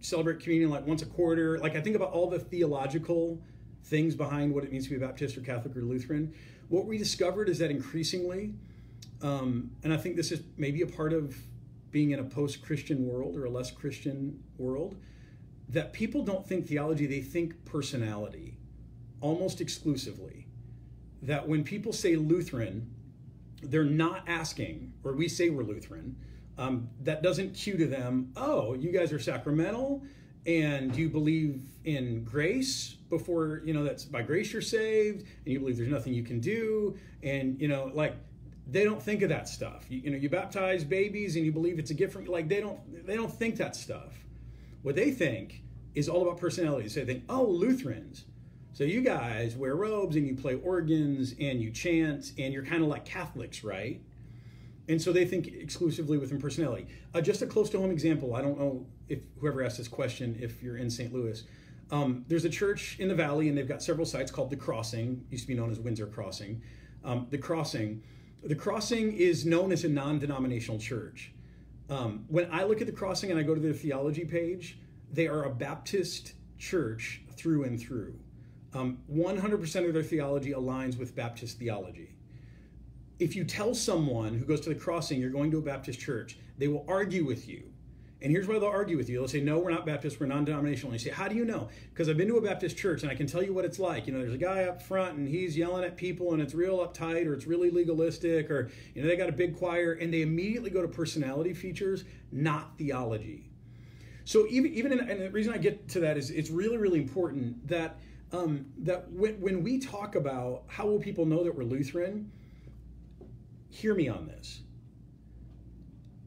celebrate communion like once a quarter. Like I think about all the theological things behind what it means to be Baptist or Catholic or Lutheran. What we discovered is that increasingly, and I think this is maybe a part of being in a post-Christian world or a less Christian world, that people don't think theology, they think personality almost exclusively. That when people say Lutheran, they're not asking, or we say we're Lutheran, that doesn't cue to them, oh, you guys are sacramental and you believe in grace before, that's by grace you're saved, and you believe there's nothing you can do, and, they don't think of that stuff. You baptize babies and you believe it's a gift from, they don't think that stuff. What they think is all about personality. So they think, oh, Lutherans. So you guys wear robes and you play organs and you chant and you're kind of like Catholics, right? And so they think exclusively within personality. Just a close to home example. I don't know if whoever asked this question, if you're in St. Louis, there's a church in the Valley and they've got several sites called The Crossing, used to be known as Windsor Crossing. The Crossing is known as a non-denominational church. When I look at The Crossing and I go to their theology page, they are a Baptist church through and through. 100% of their theology aligns with Baptist theology. If you tell someone who goes to The Crossing you're going to a Baptist church, they will argue with you. And here's why they'll argue with you. They'll say, no, we're not Baptist, we're non-denominational. And you say, how do you know? Because I've been to a Baptist church and I can tell you what it's like. There's a guy up front and he's yelling at people and it's real uptight or it's really legalistic or, they got a big choir, and they immediately go to personality features, not theology. So even and the reason I get to that is it's really, really important that when we talk about how will people know that we're Lutheran, hear me on this.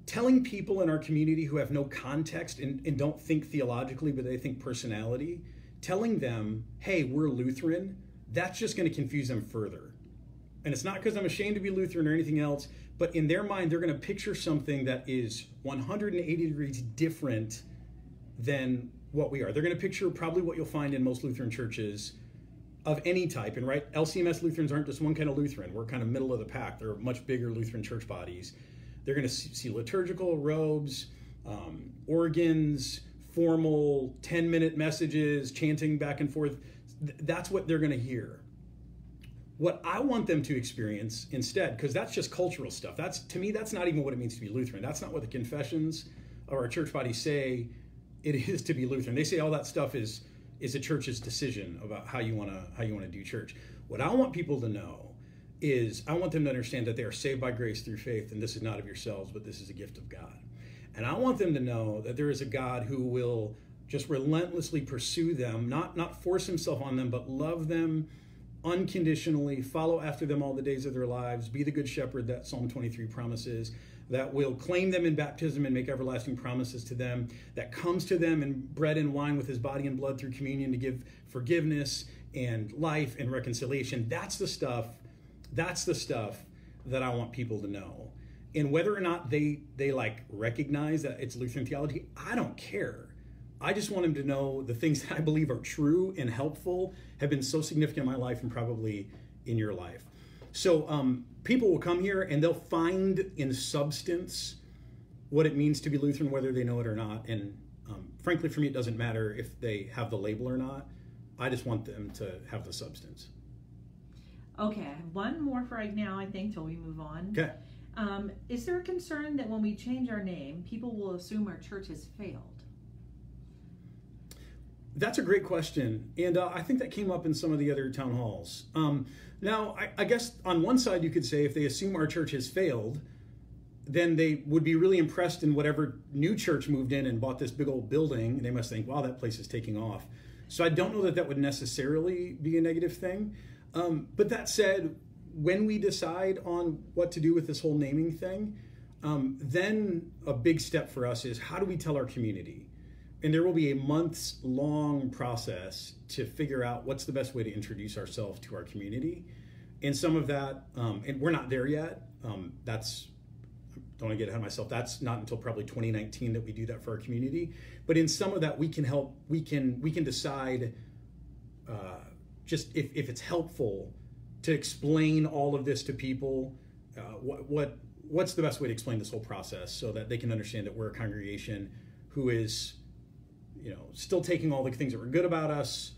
Telling people in our community who have no context and don't think theologically, but they think personality, telling them, hey, we're Lutheran, that's just going to confuse them further. And it's not because I'm ashamed to be Lutheran or anything else, but in their mind, they're going to picture something that is 180 degrees different than what we are. They're going to picture probably what you'll find in most Lutheran churches of any type. And right, LCMS Lutherans aren't just one kind of Lutheran. We're kind of middle of the pack. They're much bigger Lutheran church bodies. They're going to see liturgical robes, organs, formal 10-minute messages, chanting back and forth. That's what they're going to hear. What I want them to experience instead, because that's just cultural stuff. That's, to me, that's not even what it means to be Lutheran. That's not what the confessions of our church body say it is to be Lutheran. They say all that stuff is a church's decision about how you want to do church. What I want people to know is I want them to understand that they are saved by grace through faith, and this is not of yourselves, but this is a gift of God. And I want them to know that there is a God who will just relentlessly pursue them, not force himself on them, but love them unconditionally, follow after them all the days of their lives, be the good shepherd that Psalm 23 promises, that will claim them in baptism and make everlasting promises to them, that comes to them in bread and wine with his body and blood through communion to give forgiveness and life and reconciliation. That's the stuff that I want people to know. And whether or not they like recognize that it's Lutheran theology, I don't care. I just want them to know the things that I believe are true and helpful have been so significant in my life and probably in your life. So people will come here and they'll find in substance what it means to be Lutheran, whether they know it or not. And frankly, for me, it doesn't matter if they have the label or not. I just want them to have the substance. Okay, I have one more for right now, I think, till we move on. Okay. Is there a concern that when we change our name, people will assume our church has failed? That's a great question, and I think that came up in some of the other town halls. Now, I guess on one side you could say if they assume our church has failed, then they would be really impressed in whatever new church moved in and bought this big old building, and they must think, wow, that place is taking off. So I don't know that that would necessarily be a negative thing. But that said, when we decide on what to do with this whole naming thing, then a big step for us is how do we tell our community? And there will be a months-long process to figure out what's the best way to introduce ourselves to our community. And some of that, and we're not there yet. Don't want to get ahead of myself. That's not until probably 2019 that we do that for our community. But in some of that, we can help. We can decide just if it's helpful to explain all of this to people. What's the best way to explain this whole process so that they can understand that we're a congregation who is, still taking all the things that were good about us.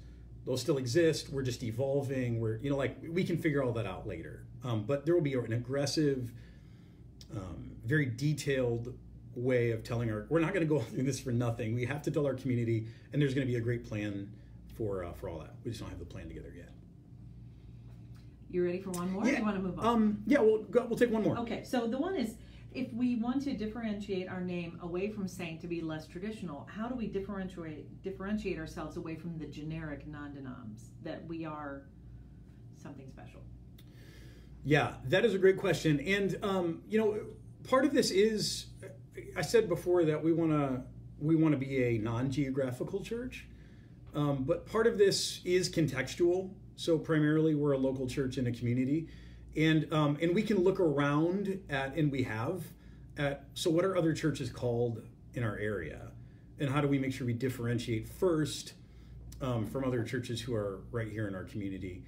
Those still exist. We're just evolving. We can figure all that out later. But there will be an aggressive, very detailed way of telling we're not going to go through this for nothing. We have to tell our community, and there's going to be a great plan for all that. We just don't have the plan together yet. You ready for one more? Yeah. Or you want to move on? Yeah, we'll take one more. Okay, so the one is, if we want to differentiate our name away from saint to be less traditional, how do we differentiate ourselves away from the generic non-denoms that we are something special? Yeah, that is a great question. And part of this is, I said before that we want to be a non-geographical church, but part of this is contextual. So primarily, we're a local church in a community, and we can look around and we have so what are other churches called in our area, and how do we make sure we differentiate first from other churches who are right here in our community,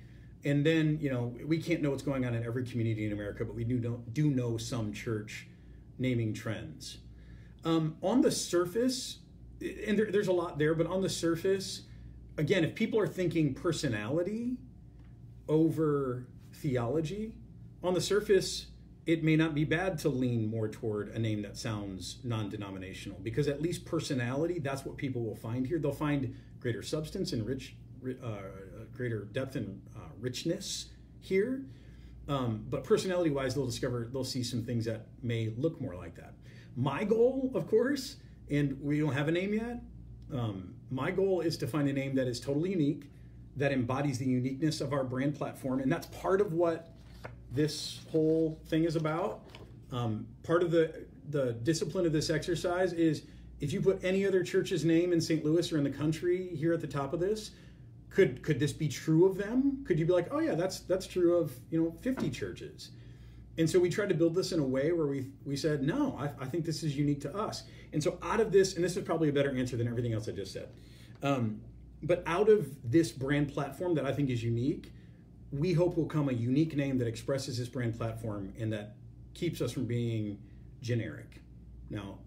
and then we can't know what's going on in every community in America, but we do know some church naming trends. On the surface, and there's a lot there, but on the surface, again, if people are thinking personality over theology, on the surface, it may not be bad to lean more toward a name that sounds non-denominational, because at least personality, that's what people will find here. They'll find greater substance and greater depth and richness here. But personality-wise, they'll see some things that may look more like that. My goal, of course, and we don't have a name yet, my goal is to find a name that is totally unique, that embodies the uniqueness of our brand platform, and that's part of what this whole thing is about. Part of the discipline of this exercise is, if you put any other church's name in St. Louis or in the country here at the top of this, could this be true of them? Could you be like, oh yeah, that's true of 50 churches? And so we tried to build this in a way where we said, no, I think this is unique to us. And so out of this, and this is probably a better answer than everything else I just said, but out of this brand platform that I think is unique, we hope will come a unique name that expresses this brand platform and that keeps us from being generic. Now,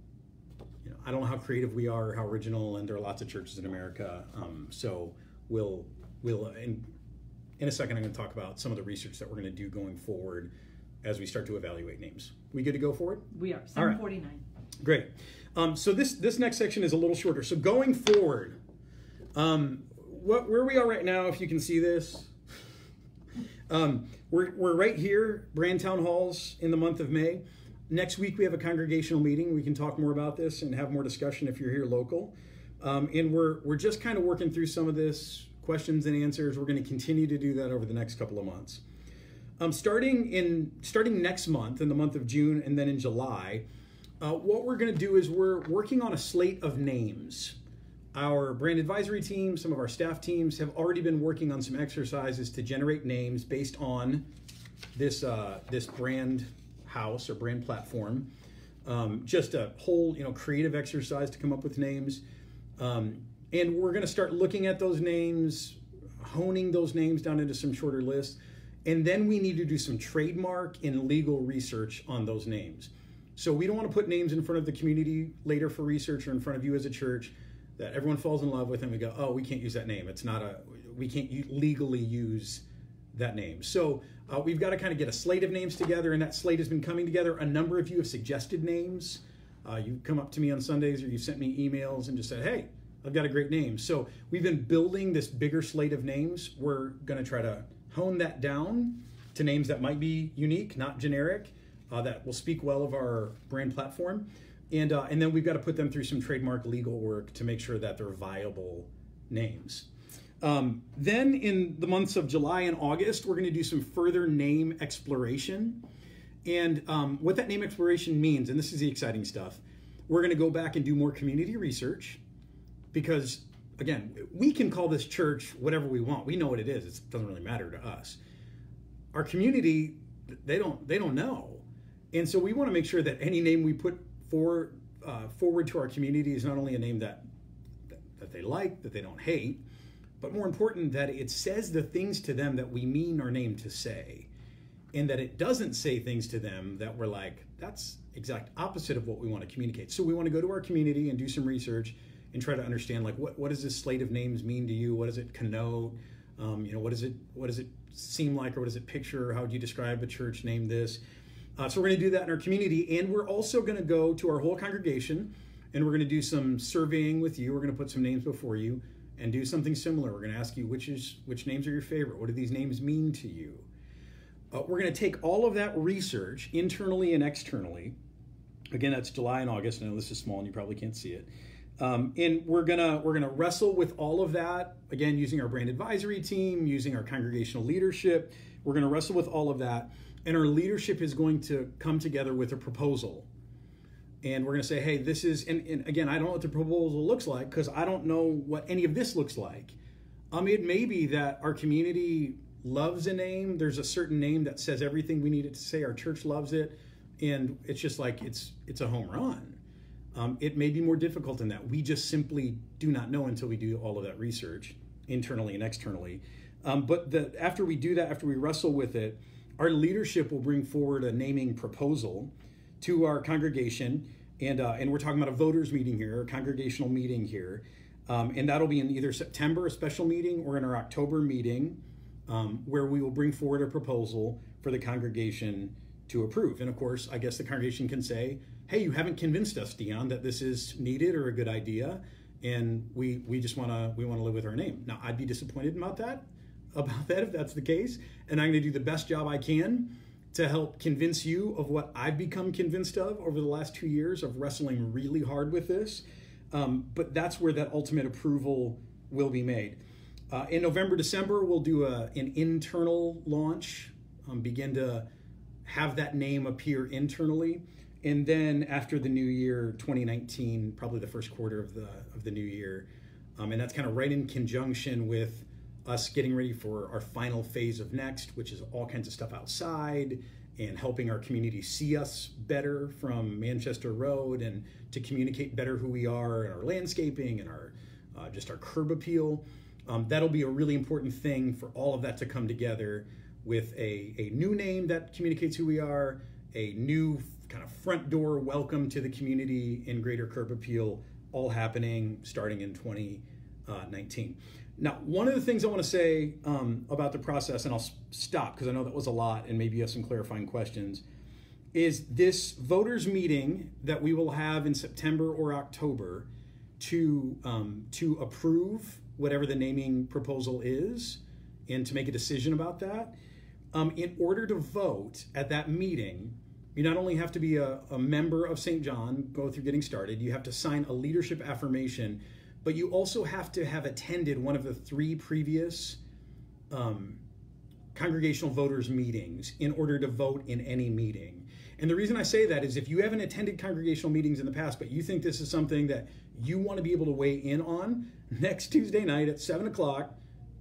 I don't know how creative we are, or how original, and there are lots of churches in America, so we'll in a second, I'm going to talk about some of the research that we're going to do going forward as we start to evaluate names. We good to go forward? We are. 7:49. Great. So this next section is a little shorter. So going forward, where we are right now, if you can see this, we're right here, Brand Town Halls in the month of May. Next week we have a congregational meeting. We can talk more about this and have more discussion if you're here local. And we're just kind of working through some of this, questions and answers. We're going to continue to do that over the next couple of months. Starting next month, in the month of June and then in July, what we're going to do is we're working on a slate of names. Our brand advisory team, some of our staff teams have already been working on some exercises to generate names based on this brand house or brand platform. Just a whole creative exercise to come up with names. And we're going to start looking at those names, honing those names down into some shorter lists. And then we need to do some trademark and legal research on those names. So we don't want to put names in front of the community later for research or in front of you as a church that everyone falls in love with and we go, oh, we can't use that name. We can't legally use that name. So we've got to kind of get a slate of names together, and that slate has been coming together. A number of you have suggested names. You've come up to me on Sundays or you've sent me emails and just said, hey, I've got a great name. So we've been building this bigger slate of names. We're going to try to hone that down to names that might be unique, not generic, that will speak well of our brand platform. And then we've got to put them through some trademark legal work to make sure that they're viable names. Then in the months of July and August, we're going to do some further name exploration. And what that name exploration means, and this is the exciting stuff, we're going to go back and do more community research because, again, we can call this church whatever we want. We know what it is. It doesn't really matter to us. Our community, they don't know. And so we want to make sure that any name we put forward to our community is not only a name that they like, that they don't hate, but more important, that it says the things to them that we mean our name to say, and that it doesn't say things to them that we're like, that's exact opposite of what we want to communicate. So we want to go to our community and do some research and try to understand, like, what does this slate of names mean to you? What does it connote? What does it seem like, or what does it picture? How would you describe a church named this? So we're going to do that in our community, and we're also going to go to our whole congregation, and we're going to do some surveying with you. We're going to put some names before you and do something similar. We're going to ask you which names are your favorite. What do these names mean to you? We're going to take all of that research internally and externally. Again, that's July and August. I know this is small and you probably can't see it. And we're gonna wrestle with all of that, again, using our brand advisory team, using our congregational leadership. We're gonna wrestle with all of that, and our leadership is going to come together with a proposal. And we're gonna say, hey, this is, and again, I don't know what the proposal looks like because I don't know what any of this looks like. It may be that our community loves a name. There's a certain name that says everything we need it to say. Our church loves it, and it's just like it's a home run. It may be more difficult than that. We just simply do not know until we do all of that research internally and externally. But after we do that, after we wrestle with it, our leadership will bring forward a naming proposal to our congregation, and we're talking about a voters meeting here, a congregational meeting here, and that'll be in either September, a special meeting, or in our October meeting, where we will bring forward a proposal for the congregation to approve. And of course, I guess the congregation can say, hey, you haven't convinced us, Dion, that this is needed or a good idea, and we want to live with our name. Now, I'd be disappointed about that if that's the case, and I'm going to do the best job I can to help convince you of what I've become convinced of over the last 2 years of wrestling really hard with this. But that's where that ultimate approval will be made. In November, December, we'll do an internal launch, begin to have that name appear internally. And then after the new year, 2019, probably the first quarter of the new year, and that's kind of right in conjunction with us getting ready for our final phase of Next, which is all kinds of stuff outside and helping our community see us better from Manchester Road and to communicate better who we are and our landscaping and our just our curb appeal. That'll be a really important thing for all of that to come together with a new name that communicates who we are, a new kind of front door welcome to the community in greater curb appeal, all happening starting in 2019. Now, one of the things I want to say about the process, and I'll stop because I know that was a lot and maybe you have some clarifying questions, is this voters meeting that we will have in September or October to approve whatever the naming proposal is and to make a decision about that. In order to vote at that meeting, you not only have to be a member of St. John, go through Getting Started, you have to sign a leadership affirmation, but you also have to have attended one of the 3 previous congregational voters meetings in order to vote in any meeting. And the reason I say that is if you haven't attended congregational meetings in the past, but you think this is something that you want to be able to weigh in on, next Tuesday night at 7 o'clock,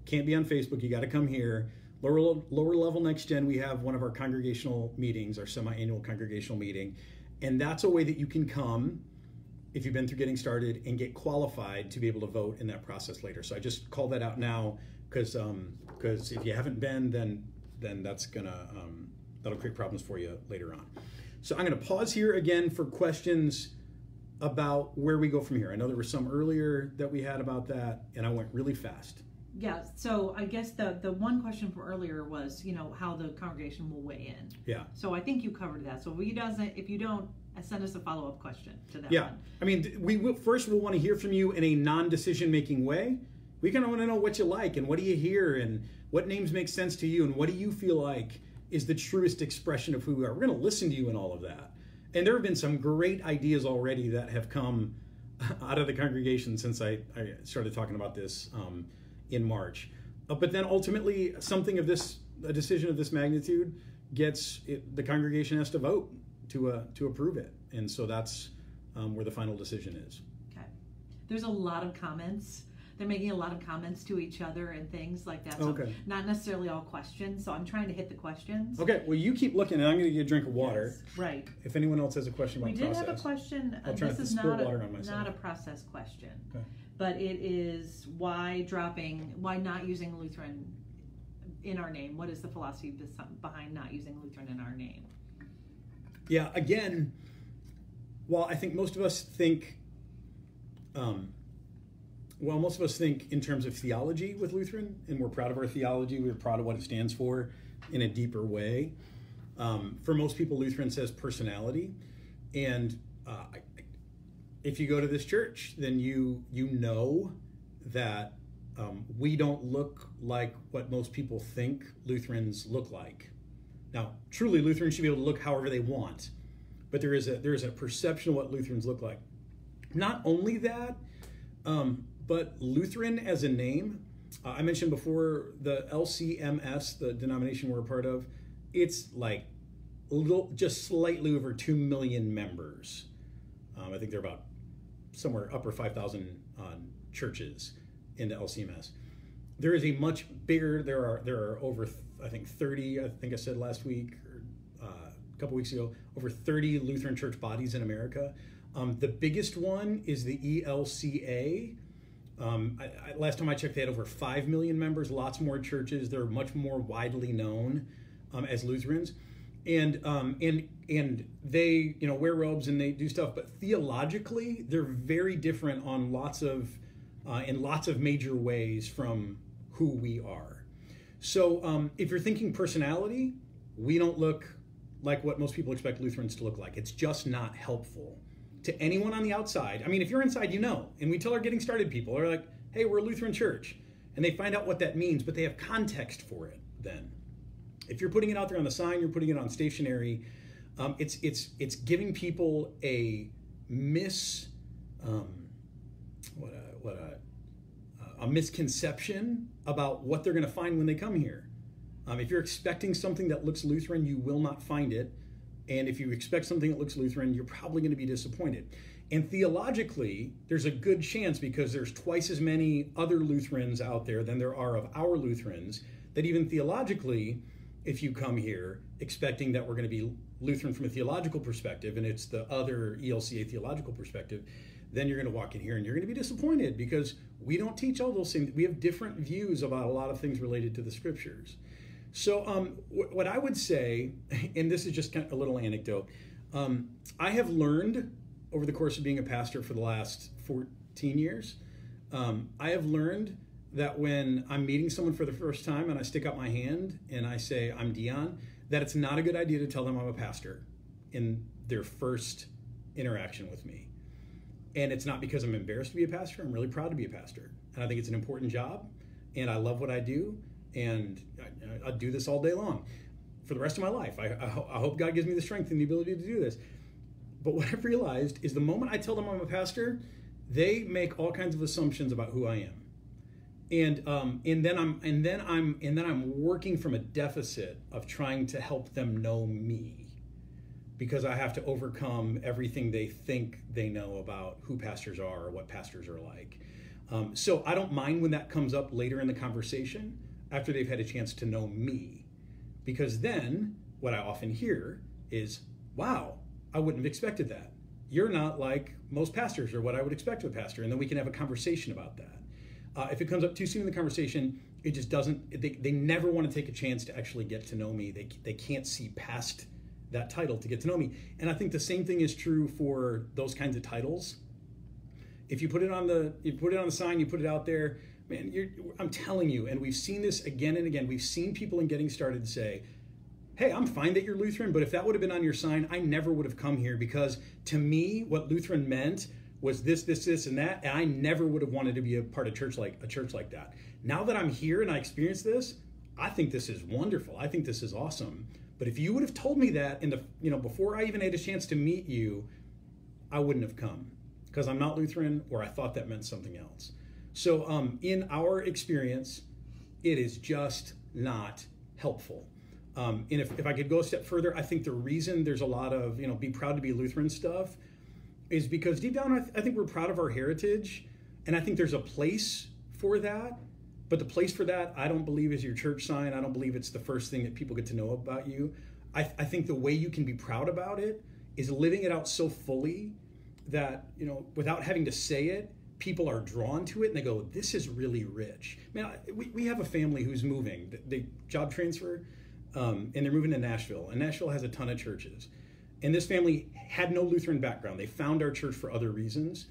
can't be on Facebook, you got to come here. Lower level next gen, we have one of our congregational meetings, our semi-annual congregational meeting. And that's a way that you can come if you've been through Getting Started and get qualified to be able to vote in that process later. So I just call that out now because if you haven't been, then that's gonna that'll create problems for you later on. So I'm gonna pause here again for questions about where we go from here. I know there were some earlier that we had about that, and I went really fast. Yeah, so I guess the one question from earlier was, how the congregation will weigh in. Yeah. So I think you covered that. So if you don't, send us a follow-up question to that Yeah. one. I mean, we'll want to hear from you in a non-decision making way. We kind of want to know what you like and what do you hear and what names make sense to you and what do you feel like is the truest expression of who we are. We're going to listen to you in all of that. And there have been some great ideas already that have come out of the congregation since I started talking about this in March. But then ultimately, a decision of this magnitude the congregation has to vote to approve it. And so that's where the final decision is. Okay. There's a lot of comments. They're making a lot of comments to each other and things like that. So okay. Not necessarily all questions. So I'm trying to hit the questions. Okay. Well, you keep looking, and I'm going to get a drink of water. Yes, right. If anyone else has a question about process. We did have a question. I'll try this to is spill water on myself. not a process question. Okay. But it is why not using Lutheran in our name? What is the philosophy behind not using Lutheran in our name? Yeah, again, while I think most of us think in terms of theology with Lutheran, and we're proud of our theology, we're proud of what it stands for in a deeper way. For most people, Lutheran says personality. And if you go to this church, then you know that we don't look like what most people think Lutherans look like. Now, truly, Lutherans should be able to look however they want, but there is a perception of what Lutherans look like. Not only that, but Lutheran as a name, I mentioned before the LCMS, the denomination we're a part of, it's like just slightly over 2 million members. I think they're about somewhere upper 5,000 churches into LCMS. There is a much bigger. There are over I think 30. I think I said last week or a couple weeks ago, over 30 Lutheran church bodies in America. The biggest one is the ELCA. Last time I checked, they had over 5 million members. Lots more churches. They're much more widely known as Lutherans, and they wear robes and they do stuff. But theologically, they're very different on in lots of major ways from who we are. So if you're thinking personality, we don't look like what most people expect Lutherans to look like. It's just not helpful to anyone on the outside. I mean, if you're inside, and we tell our Getting Started people, they're like, hey, we're a Lutheran church. And they find out what that means, but they have context for it then. If you're putting it out there on the sign, you're putting it on stationery, it's giving people a misconception about what they're going to find when they come here. If you're expecting something that looks Lutheran, you will not find it. And if you expect something that looks Lutheran, you're probably going to be disappointed. And theologically, there's a good chance, because there's twice as many other Lutherans out there than there are of our Lutherans, that even theologically, if you come here expecting that we're going to be Lutheran from a theological perspective, and it's the other ELCA theological perspective, then you're going to walk in here and you're going to be disappointed, because we don't teach all those things. We have different views about a lot of things related to the scriptures. So what I would say, and this is just kind of a little anecdote, I have learned over the course of being a pastor for the last 14 years, I have learned that when I'm meeting someone for the first time and I stick out my hand and I say, I'm Dion, that it's not a good idea to tell them I'm a pastor in their first interaction with me. And it's not because I'm embarrassed to be a pastor. I'm really proud to be a pastor. And I think it's an important job. And I love what I do. And I do this all day long for the rest of my life. I hope God gives me the strength and the ability to do this. But what I've realized is the moment I tell them I'm a pastor, they make all kinds of assumptions about who I am. And then I'm working from a deficit of trying to help them know me, because I have to overcome everything they think they know about who pastors are or what pastors are like. So I don't mind when that comes up later in the conversation after they've had a chance to know me, because then what I often hear is, wow, I wouldn't have expected that. You're not like most pastors or what I would expect of a pastor. And then we can have a conversation about that. If it comes up too soon in the conversation, it just doesn't, they never want to take a chance to actually get to know me. They can't see past that title to get to know me. And I think the same thing is true for those kinds of titles. If you put it on the sign, you put it out there, man, I'm telling you, and we've seen this again and again, we've seen people in Getting Started say, hey, I'm fine that you're Lutheran, but if that would have been on your sign, I never would have come here, because to me, what Lutheran meant was this, and that, and I never would have wanted to be a part of a church like that. Now that I'm here and I experience this, I think this is wonderful. I think this is awesome. But if you would have told me that before I even had a chance to meet you, I wouldn't have come, because I'm not Lutheran, or I thought that meant something else. So in our experience, it is just not helpful. And if I could go a step further, I think the reason there's a lot of, be proud to be Lutheran stuff is because deep down, I think we're proud of our heritage. And I think there's a place for that. But the place for that, I don't believe, is your church sign. I don't believe it's the first thing that people get to know about you. I think the way you can be proud about it is living it out so fully that, without having to say it, people are drawn to it and they go, this is really rich. Man, we have a family who's moving. They job transfer. And they're moving to Nashville. And Nashville has a ton of churches. And this family had no Lutheran background. They found our church for other reasons.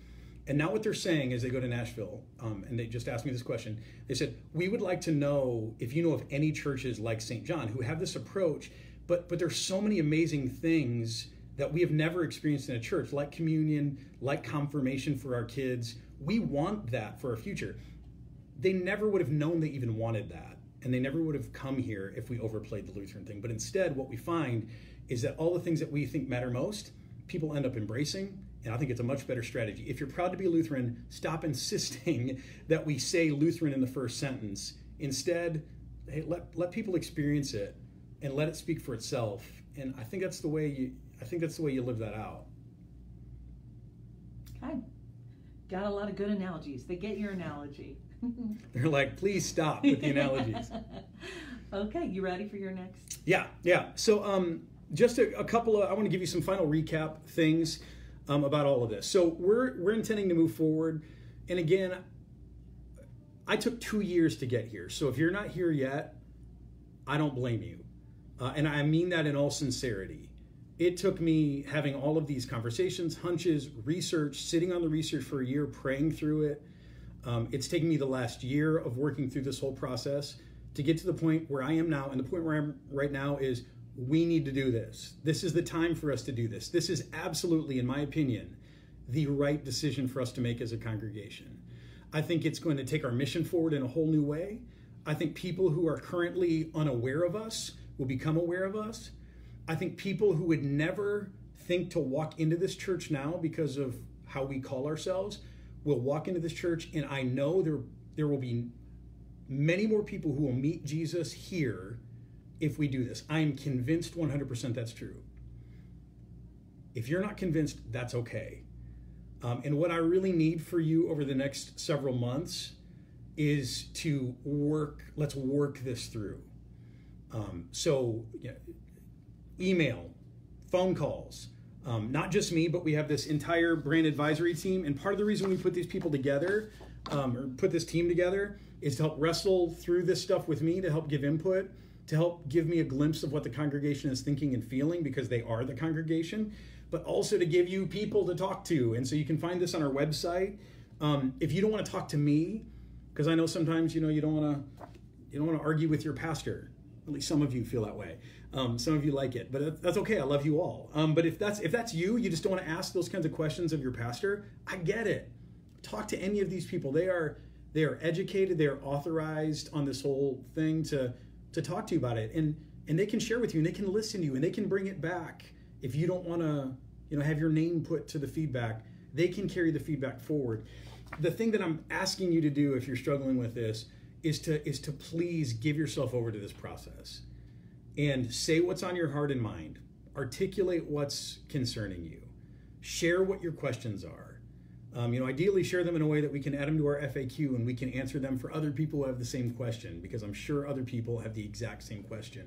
And now what they're saying as they go to Nashville, and they just asked me this question, they said, we would like to know if you know of any churches like St. John who have this approach, but there's so many amazing things that we have never experienced in a church, like communion, like confirmation for our kids. We want that for our future. They never would have known they even wanted that. And they never would have come here if we overplayed the Lutheran thing. But instead, what we find is that all the things that we think matter most, people end up embracing. And I think it's a much better strategy. If you're proud to be a Lutheran, stop insisting that we say Lutheran in the first sentence. Instead, hey, let people experience it and let it speak for itself. And I think that's the way you live that out. Okay. Got a lot of good analogies. They get your analogy. They're like, please stop with the analogies. Okay, you ready for your next? Yeah. So just a couple of, I want to give you some final recap things about all of this. So we're intending to move forward. And again, I took 2 years to get here. So if you're not here yet, I don't blame you. And I mean that in all sincerity. It took me having all of these conversations, hunches, research, sitting on the research for a year, praying through it. It's taken me the last year of working through this whole process to get to the point where I am now. And the point where I'm right now is we need to do this. This is the time for us to do this. This is absolutely, in my opinion, the right decision for us to make as a congregation. I think it's going to take our mission forward in a whole new way. I think people who are currently unaware of us will become aware of us. I think people who would never think to walk into this church now because of how we call ourselves will walk into this church, and I know there will be many more people who will meet Jesus here if we do this. I am convinced 100% that's true. If you're not convinced, that's okay. And what I really need for you over the next several months is to let's work this through. Email, phone calls, not just me, but we have this entire brand advisory team. And part of the reason we put these people together, or put this team together, is to help wrestle through this stuff with me, to help give input, to help give me a glimpse of what the congregation is thinking and feeling, because they are the congregation, but also to give you people to talk to. And so you can find this on our website. If you don't want to talk to me, because I know sometimes, you don't want to argue with your pastor. At least some of you feel that way. Some of you like it, but that's okay. I love you all. But if that's you just don't want to ask those kinds of questions of your pastor, I get it. Talk to any of these people. They are educated. They are authorized on this whole thing to talk to you about it, and they can share with you, and they can listen to you, and they can bring it back. If you don't want to, have your name put to the feedback, they can carry the feedback forward. The thing that I'm asking you to do, if you're struggling with this, is to please give yourself over to this process and say what's on your heart and mind. Articulate what's concerning you. Share what your questions are. Ideally share them in a way that we can add them to our FAQ and we can answer them for other people who have the same question, because I'm sure other people have the exact same question.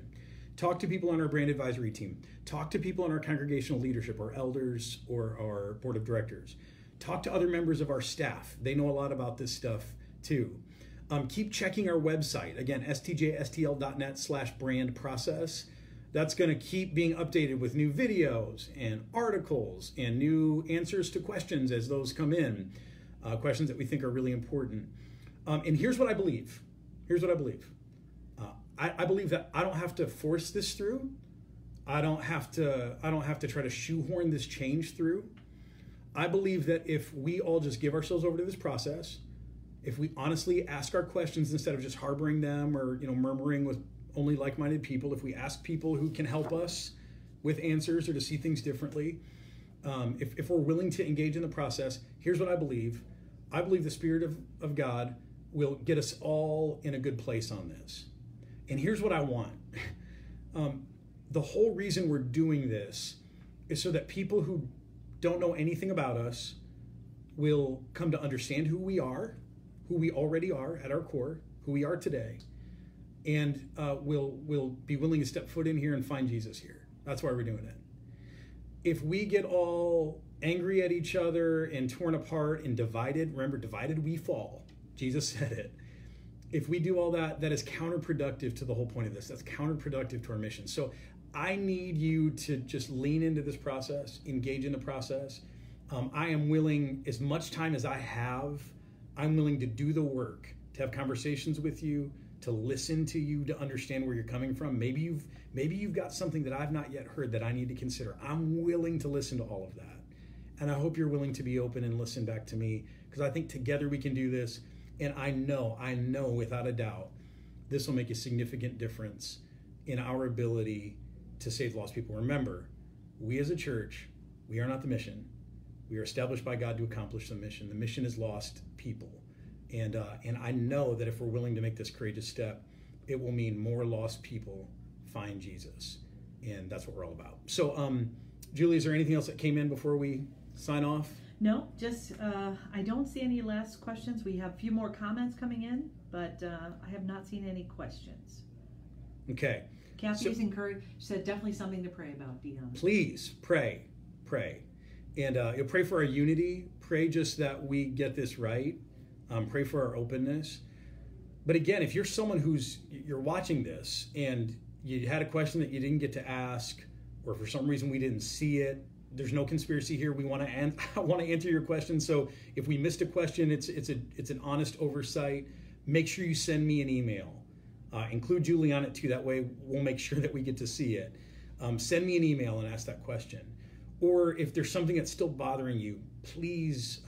Talk to people on our brand advisory team. Talk to people on our congregational leadership, our elders, or our board of directors. Talk to other members of our staff. They know a lot about this stuff too. Keep checking our website. Again, stjstl.net/brand process. That's going to keep being updated with new videos and articles and new answers to questions as those come in, questions that we think are really important. And here's what I believe. I believe that I don't have to force this through. I don't have to try to shoehorn this change through. I believe that if we all just give ourselves over to this process, if we honestly ask our questions instead of just harboring them or murmuring with only like-minded people, if we ask people who can help us with answers or to see things differently, if we're willing to engage in the process, here's what I believe. I believe the Spirit of God will get us all in a good place on this. And here's what I want. The whole reason we're doing this is so that people who don't know anything about us will come to understand who we are, who we already are at our core, who we are today, and will be willing to step foot in here and find Jesus here. That's why we're doing it. If we get all angry at each other and torn apart and divided, remember, divided we fall. Jesus said it. If we do all that, that is counterproductive to the whole point of this. That's counterproductive to our mission. So I need you to just lean into this process, engage in the process. I am willing, as much time as I have, I'm willing to do the work, to have conversations with you, to listen to you, to understand where you're coming from. Maybe you've got something that I've not yet heard that I need to consider. I'm willing to listen to all of that. And I hope you're willing to be open and listen back to me, because I think together we can do this. And I know without a doubt, this will make a significant difference in our ability to save lost people. Remember, we as a church, we are not the mission. We are established by God to accomplish the mission. The mission is lost people. And I know that if we're willing to make this courageous step, it will mean more lost people find Jesus. And that's what we're all about. So, Julie, is there anything else that came in before we sign off? No, just I don't see any last questions. We have a few more comments coming in, but I have not seen any questions. Okay. Kathy's encouraged, said definitely something to pray about, Dion. Please pray. And you'll pray for our unity. Pray just that we get this right. Pray for our openness. But again, if you're someone you're watching this and you had a question that you didn't get to ask, or for some reason we didn't see it, there's no conspiracy here. We want to answer your question. So if we missed a question, it's an honest oversight. Make sure you send me an email. Include Julie on it too. That way we'll make sure that we get to see it. Send me an email and ask that question. Or if there's something that's still bothering you, please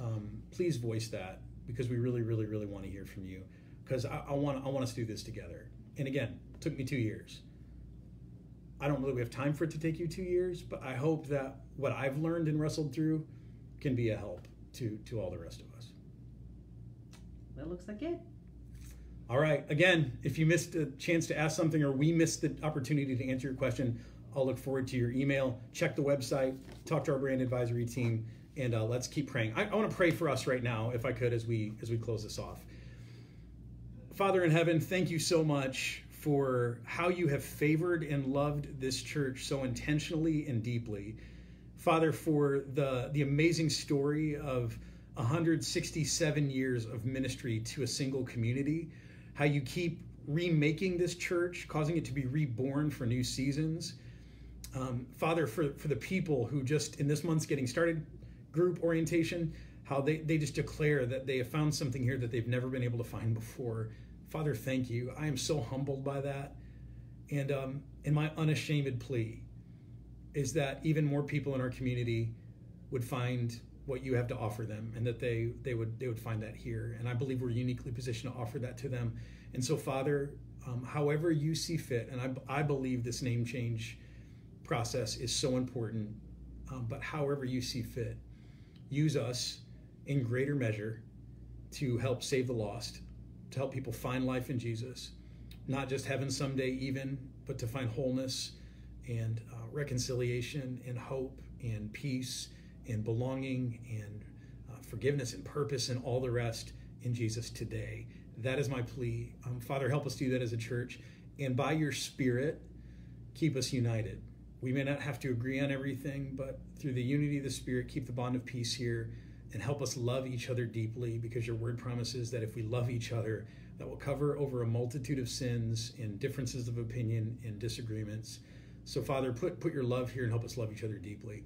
voice that, because we really, really, really want to hear from you. Because I want us to do this together. And again, it took me 2 years. I don't know that we have time for it to take you 2 years, but I hope that what I've learned and wrestled through can be a help to all the rest of us. That looks like it. All right. Again, if you missed a chance to ask something or we missed the opportunity to answer your question, I'll look forward to your email. Check the website, talk to our brand advisory team, and let's keep praying. I want to pray for us right now, if I could, as we close this off. Father in heaven, thank you so much for how you have favored and loved this church so intentionally and deeply. Father, for the amazing story of 167 years of ministry to a single community, how you keep remaking this church, causing it to be reborn for new seasons. Father, for the people who just in this month's Getting Started group orientation how they just declare that they have found something here that they've never been able to find before. Father, thank you. I am so humbled by that. And my unashamed plea is that even more people in our community would find what you have to offer them, and that they would find that here. And I believe we're uniquely positioned to offer that to them. And so, Father, however you see fit, and I believe this name change process is so important, but however you see fit, use us in greater measure to help save the lost, to help people find life in Jesus, not just heaven someday even, but to find wholeness and reconciliation and hope and peace and belonging and forgiveness and purpose and all the rest in Jesus today. That is my plea. Father, help us do that as a church. And by your Spirit, keep us united. We may not have to agree on everything, but through the unity of the Spirit, keep the bond of peace here and help us love each other deeply, because your word promises that if we love each other, that will cover over a multitude of sins and differences of opinion and disagreements. So, Father, put your love here and help us love each other deeply.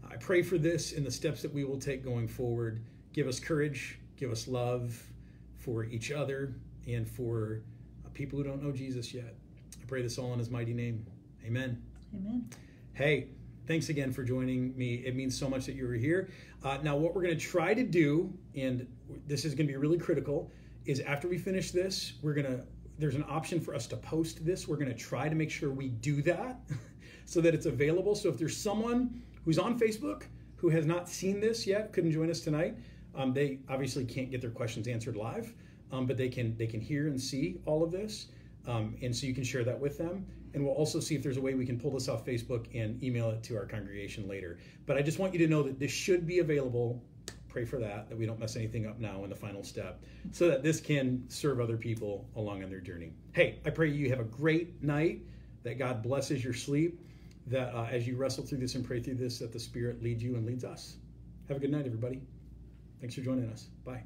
I pray for this in the steps that we will take going forward. Give us courage, give us love for each other and for people who don't know Jesus yet. I pray this all in his mighty name. Amen. Amen. Hey, thanks again for joining me. It means so much that you were here. Now, what we're going to try to do, and this is going to be really critical, is after we finish this, there's an option for us to post this. We're going to try to make sure we do that so that it's available. So if there's someone who's on Facebook who has not seen this yet, couldn't join us tonight, they obviously can't get their questions answered live, but they can hear and see all of this. And so you can share that with them. And we'll also see if there's a way we can pull this off Facebook and email it to our congregation later. But I just want you to know that this should be available. Pray for that we don't mess anything up now in the final step, so that this can serve other people along on their journey. Hey, I pray you have a great night, that God blesses your sleep, that as you wrestle through this and pray through this, that the Spirit leads you and leads us. Have a good night, everybody. Thanks for joining us. Bye.